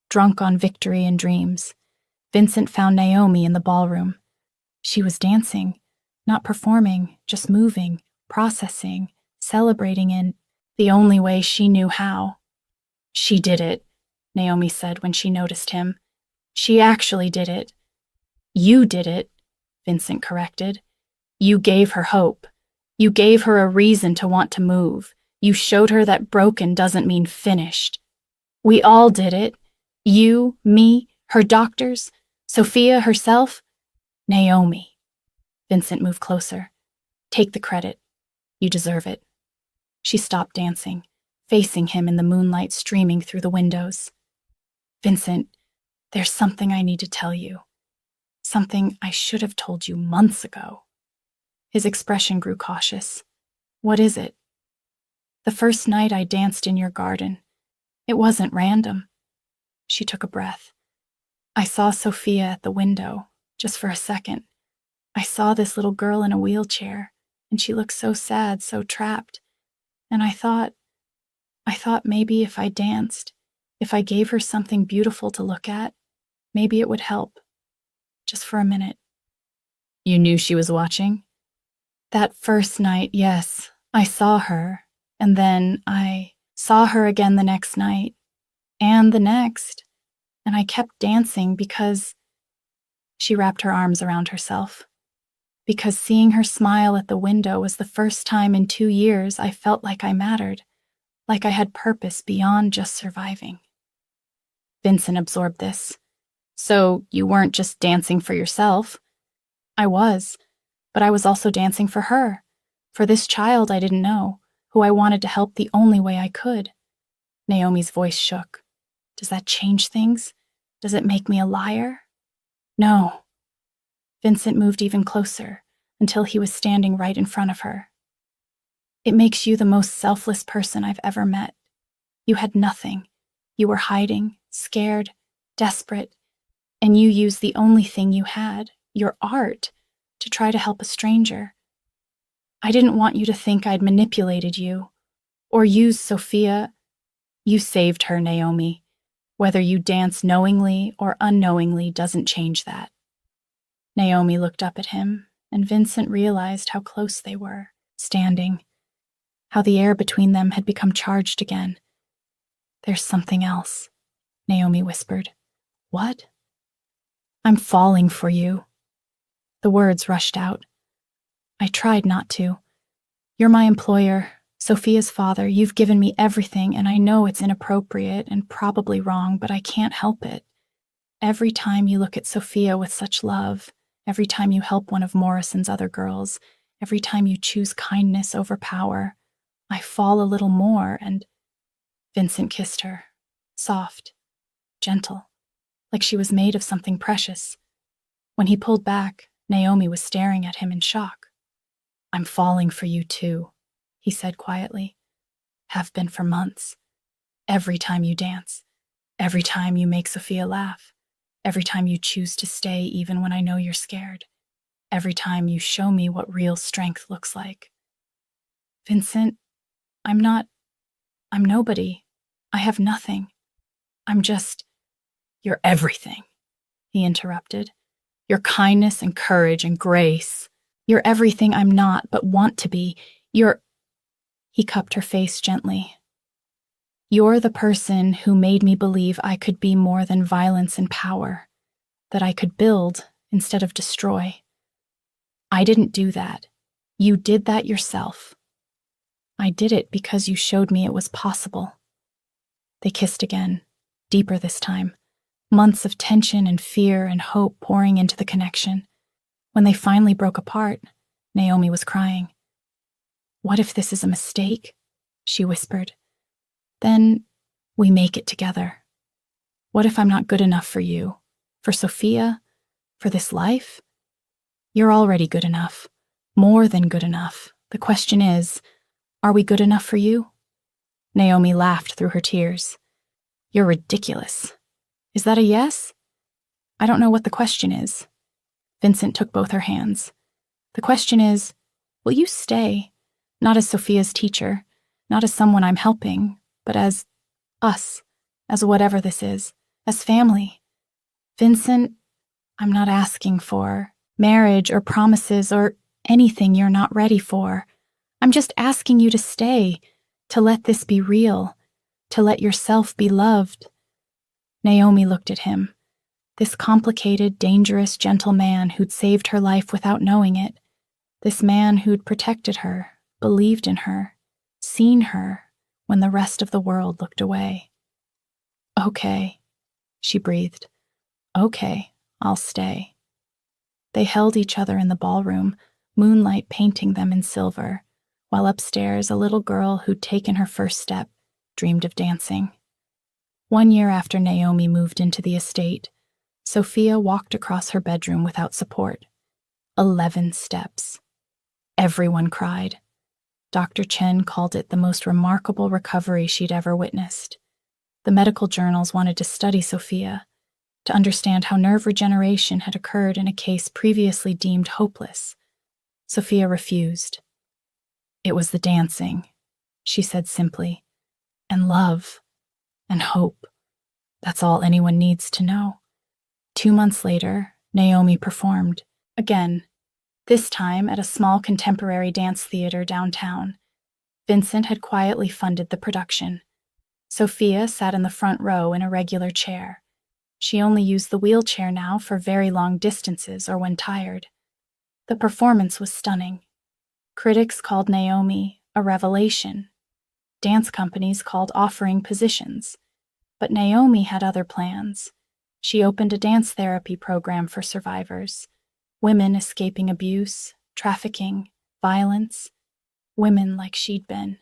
drunk on victory and dreams, Vincent found Naomi in the ballroom. She was dancing, not performing, just moving, processing, celebrating in the only way she knew how. "She did it," Naomi said when she noticed him. "She actually did it." "You did it," Vincent corrected. "You gave her hope. You gave her a reason to want to move. You showed her that broken doesn't mean finished. We all did it. You, me, her doctors, Sophia herself. Naomi." Vincent moved closer. "Take the credit. You deserve it." She stopped dancing, facing him in the moonlight streaming through the windows. "Vincent, there's something I need to tell you. Something I should have told you months ago." His expression grew cautious. "What is it?" "The first night I danced in your garden. It wasn't random." She took a breath. "I saw Sophia at the window, just for a second. I saw this little girl in a wheelchair, and she looked so sad, so trapped. And I thought maybe if I danced, if I gave her something beautiful to look at, maybe it would help. Just for a minute." "You knew she was watching?" "That first night, yes. I saw her, and then I saw her again the next night, and the next, and I kept dancing because—" She wrapped her arms around herself. "Because seeing her smile at the window was the first time in 2 years I felt like I mattered, like I had purpose beyond just surviving." Vincent absorbed this. "So you weren't just dancing for yourself?" "I was, but I was also dancing for her, for this child I didn't know, who I wanted to help the only way I could." Naomi's voice shook. "Does that change things? Does it make me a liar?" "No." Vincent moved even closer, until he was standing right in front of her. "It makes you the most selfless person I've ever met. You had nothing. You were hiding, scared, desperate, and you used the only thing you had, your art, to try to help a stranger. I didn't want you to think I'd manipulated you, or used Sophia. You saved her, Naomi. Whether you dance knowingly or unknowingly doesn't change that." Naomi looked up at him, and Vincent realized how close they were, standing, how the air between them had become charged again. "There's something else," Naomi whispered. "What?" "I'm falling for you." The words rushed out. "I tried not to. You're my employer, Sophia's father. You've given me everything, and I know it's inappropriate and probably wrong, but I can't help it. Every time you look at Sophia with such love, every time you help one of Morrison's other girls, every time you choose kindness over power, I fall a little more and—" Vincent kissed her, soft, gentle, like she was made of something precious. When he pulled back, Naomi was staring at him in shock. "I'm falling for you too." he said quietly. Have been for months. Every time you dance. Every time you make Sophia laugh. Every time you choose to stay even when I know you're scared. Every time you show me what real strength looks like. Vincent, I'm nobody. I have nothing. I'm just, you're everything, he interrupted. Your kindness and courage and grace. You're everything I'm not but want to be. He cupped her face gently. You're the person who made me believe I could be more than violence and power, that I could build instead of destroy. I didn't do that. You did that yourself. I did it because you showed me it was possible. They kissed again, deeper this time, months of tension and fear and hope pouring into the connection. When they finally broke apart, Naomi was crying. What if this is a mistake? She whispered. Then we make it together. What if I'm not good enough for you, for Sophia, for this life? You're already good enough, more than good enough. The question is, are we good enough for you? Naomi laughed through her tears. You're ridiculous. Is that a yes? I don't know what the question is. Vincent took both her hands. The question is, will you stay? Not as Sophia's teacher, not as someone I'm helping, but as us, as whatever this is, as family. Vincent, I'm not asking for marriage or promises or anything you're not ready for. I'm just asking you to stay, to let this be real, to let yourself be loved. Naomi looked at him, this complicated, dangerous, gentle man who'd saved her life without knowing it, this man who'd protected her, believed in her, seen her when the rest of the world looked away. Okay, she breathed. Okay, I'll stay. They held each other in the ballroom, moonlight painting them in silver, while upstairs a little girl who'd taken her first step dreamed of dancing. 1 year after Naomi moved into the estate, Sophia walked across her bedroom without support. 11 steps. Everyone cried. Dr. Chen called it the most remarkable recovery she'd ever witnessed. The medical journals wanted to study Sophia, to understand how nerve regeneration had occurred in a case previously deemed hopeless. Sophia refused. It was the dancing, she said simply, and love, and hope. That's all anyone needs to know. 2 months later, Naomi performed, again, this time at a small contemporary dance theater downtown. Vincent had quietly funded the production. Sophia sat in the front row in a regular chair. She only used the wheelchair now for very long distances or when tired. The performance was stunning. Critics called Naomi a revelation. Dance companies called offering positions. But Naomi had other plans. She opened a dance therapy program for survivors. Women escaping abuse, trafficking, violence. Women like she'd been.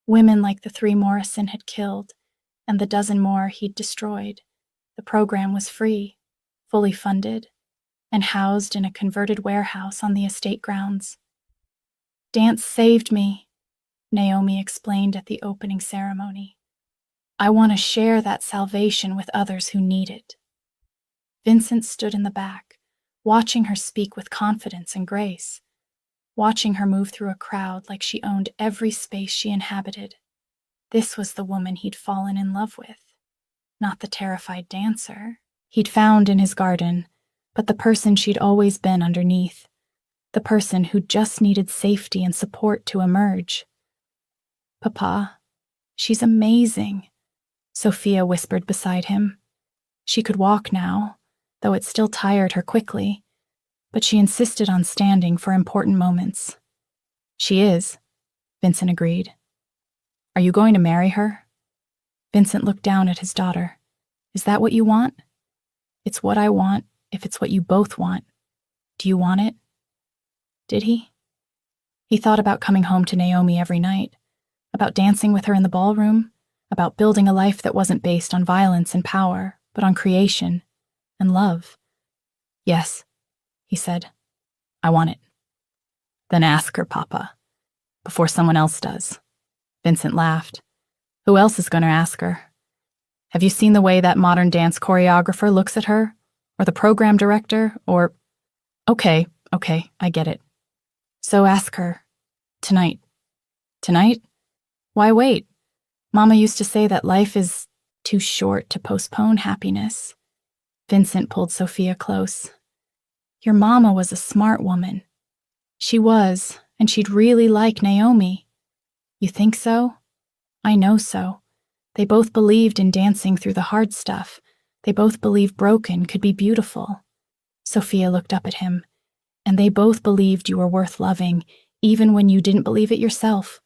Women like the 3 Morrison had killed, and the dozen more he'd destroyed. The program was free, fully funded, and housed in a converted warehouse on the estate grounds. Dance saved me, Naomi explained at the opening ceremony. I want to share that salvation with others who need it. Vincent stood in the back, watching her speak with confidence and grace, watching her move through a crowd like she owned every space she inhabited. This was the woman he'd fallen in love with, not the terrified dancer he'd found in his garden, but the person she'd always been underneath, the person who just needed safety and support to emerge. Papa, she's amazing, Sophia whispered beside him. She could walk now, though it still tired her quickly, but she insisted on standing for important moments. She is, Vincent agreed. Are you going to marry her? Vincent looked down at his daughter. Is that what you want? It's what I want, if it's what you both want. Do you want it? Did he? He thought about coming home to Naomi every night, about dancing with her in the ballroom, about building a life that wasn't based on violence and power, but on creation and love. Yes, he said. I want it. Then ask her, Papa. before someone else does. Vincent laughed. Who else is going to ask her? Have you seen the way that modern dance choreographer looks at her? Or the program director? Or... Okay, I get it. So ask her. Tonight. Tonight? Why wait? Mama used to say that life is too short to postpone happiness. Vincent pulled Sophia close. Your mama was a smart woman. She was, and she'd really like Naomi. You think so? I know so. They both believed in dancing through the hard stuff. They both believed broken could be beautiful. Sophia looked up at him. And they both believed you were worth loving, even when you didn't believe it yourself.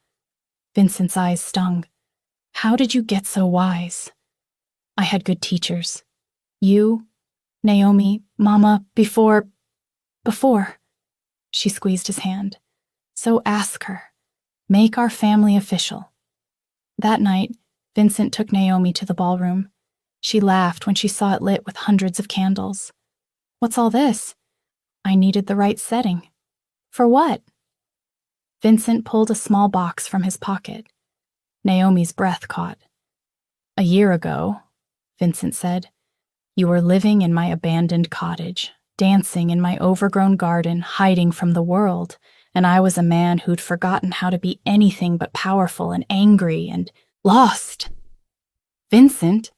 Vincent's eyes stung. How did you get so wise? I had good teachers. You, Naomi, Mama, before. She squeezed his hand. So ask her. Make our family official. That night, Vincent took Naomi to the ballroom. She laughed when she saw it lit with hundreds of candles. What's all this? I needed the right setting. For what? Vincent pulled a small box from his pocket. Naomi's breath caught. A year ago, Vincent said, you were living in my abandoned cottage, dancing in my overgrown garden, hiding from the world, and I was a man who'd forgotten how to be anything but powerful and angry and lost. Vincent,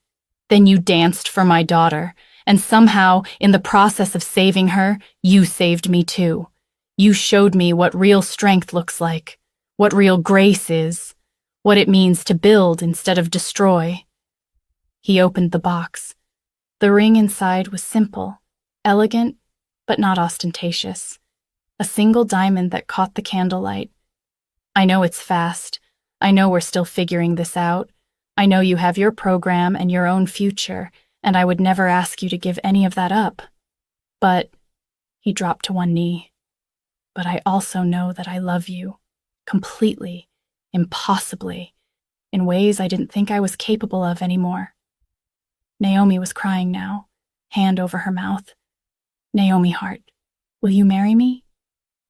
then you danced for my daughter, and somehow, in the process of saving her, you saved me too. You showed me what real strength looks like, what real grace is, what it means to build instead of destroy. He opened the box. The ring inside was simple, elegant, but not ostentatious. A single diamond that caught the candlelight. I know it's fast. I know we're still figuring this out. I know you have your program and your own future, and I would never ask you to give any of that up. But, he dropped to one knee, but I also know that I love you, completely, impossibly, in ways I didn't think I was capable of anymore. Naomi was crying now, hand over her mouth. Naomi Hart, will you marry me?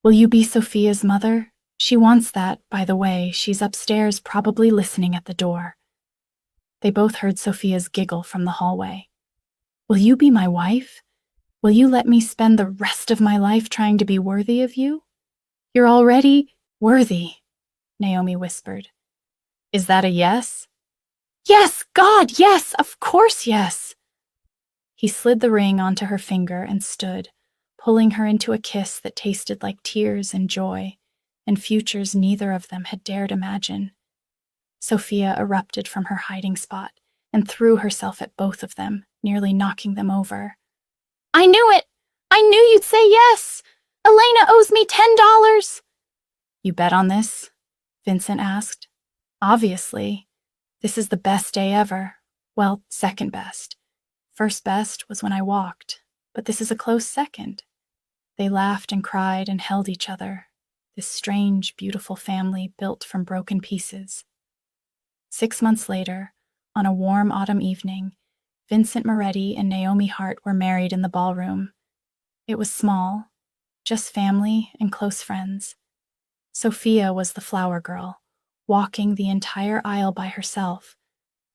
Will you be Sophia's mother? She wants that, by the way. She's upstairs, probably listening at the door. They both heard Sophia's giggle from the hallway. Will you be my wife? Will you let me spend the rest of my life trying to be worthy of you? You're already worthy, Naomi whispered. Is that a yes? Yes, God, yes, of course yes. He slid the ring onto her finger and stood, pulling her into a kiss that tasted like tears and joy, and futures neither of them had dared imagine. Sophia erupted from her hiding spot and threw herself at both of them, nearly knocking them over. I knew it! I knew you'd say yes! Elena owes me $10! You bet on this? Vincent asked. Obviously. This is the best day ever. Well, second best. First best was when I walked, but this is a close second. They laughed and cried and held each other, this strange, beautiful family built from broken pieces. 6 months later, on a warm autumn evening, Vincent Moretti and Naomi Hart were married in the ballroom. It was small, just family and close friends. Sophia was the flower girl, walking the entire aisle by herself,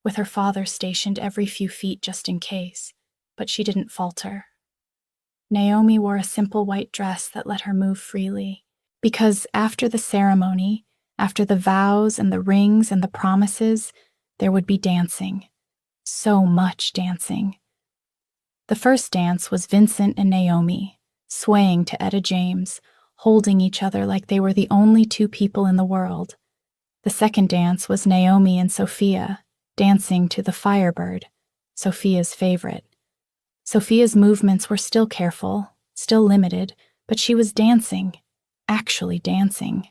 with her father stationed every few feet just in case, but she didn't falter. Naomi wore a simple white dress that let her move freely, because after the ceremony, after the vows and the rings and the promises, there would be dancing. So much dancing. The first dance was Vincent and Naomi, swaying to Etta James, holding each other like they were the only two people in the world. The second dance was Naomi and Sophia, dancing to the Firebird, Sophia's favorite. Sophia's movements were still careful, still limited, but she was dancing, actually dancing.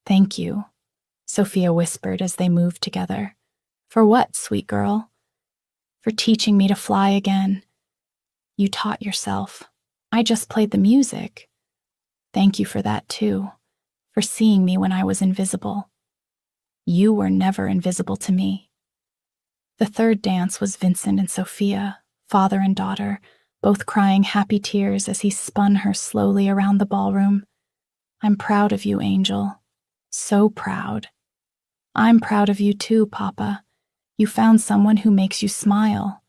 Thank you, Sophia whispered as they moved together. For what, sweet girl? For teaching me to fly again. You taught yourself. I just played the music. Thank you for that, too, for seeing me when I was invisible. You were never invisible to me. The third dance was Vincent and Sophia, father and daughter, both crying happy tears as he spun her slowly around the ballroom. I'm proud of you, Angel. So proud. I'm proud of you too, Papa. You found someone who makes you smile.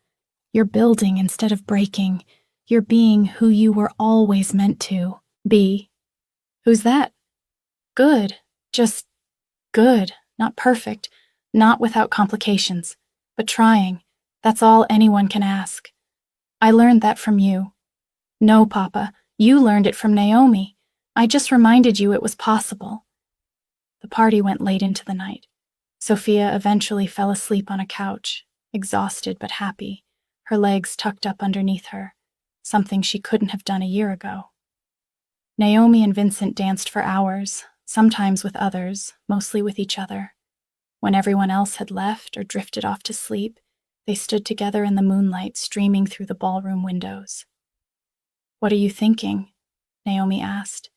You're building instead of breaking. You're being who you were always meant to be. Who's that? Good. Just good. Not perfect. Not without complications. But trying. That's all anyone can ask. I learned that from you. No, Papa. You learned it from Naomi. I just reminded you it was possible. The party went late into the night. Sophia eventually fell asleep on a couch, exhausted but happy, her legs tucked up underneath her, something she couldn't have done a year ago. Naomi and Vincent danced for hours, sometimes with others, mostly with each other. When everyone else had left or drifted off to sleep, they stood together in the moonlight streaming through the ballroom windows. "What are you thinking?" Naomi asked.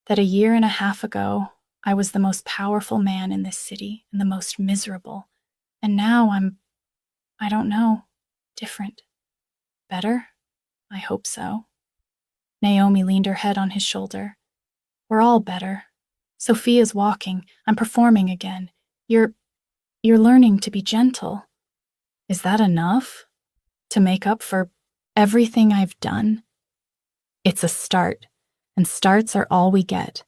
"That a year and a half ago, I was the most powerful man in this city and the most miserable. And now I don't know, different. Better? I hope so." Naomi leaned her head on his shoulder. "We're all better. Sophia's walking. I'm performing again. You're learning to be gentle. Is that enough? To make up for everything I've done?" "It's a start, and starts are all we get.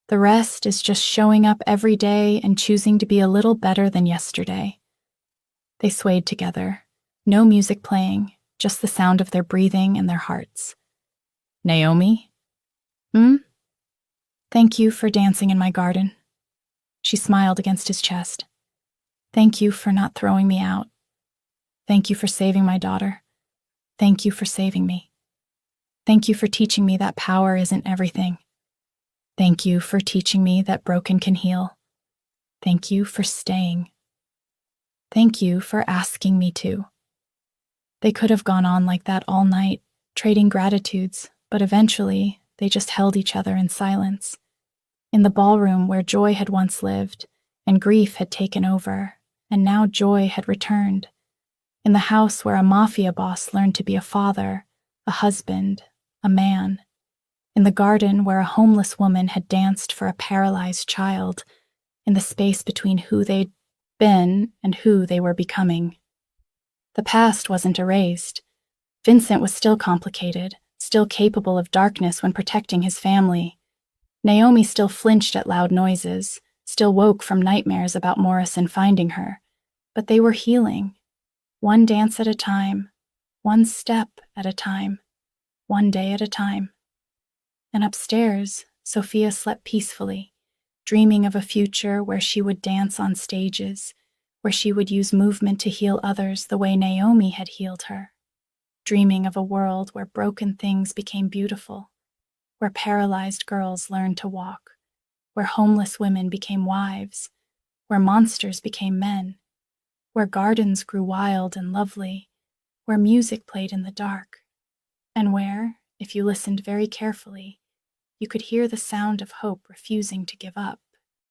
The rest is just showing up every day and choosing to be a little better than yesterday." They swayed together, no music playing, just the sound of their breathing and their hearts. "Naomi?" "Thank you for dancing in my garden." She smiled against his chest. "Thank you for not throwing me out. Thank you for saving my daughter. Thank you for saving me. Thank you for teaching me that power isn't everything. Thank you for teaching me that broken can heal. Thank you for staying. Thank you for asking me to." They could have gone on like that all night, trading gratitudes, but eventually they just held each other in silence. In the ballroom where joy had once lived, and grief had taken over, and now joy had returned. In the house where a Mafia boss learned to be a father, a husband, a man. In the garden where a homeless woman had danced for a paralyzed child. In the space between who they'd been and who they were becoming. The past wasn't erased. Vincent was still complicated, still capable of darkness when protecting his family. Naomi still flinched at loud noises, still woke from nightmares about Morrison finding her. But they were healing. One dance at a time, one step at a time, one day at a time. And upstairs, Sophia slept peacefully, dreaming of a future where she would dance on stages, where she would use movement to heal others the way Naomi had healed her. Dreaming of a world where broken things became beautiful, where paralyzed girls learned to walk, where homeless women became wives, where monsters became men, where gardens grew wild and lovely, where music played in the dark, and where, if you listened very carefully, you could hear the sound of hope refusing to give up.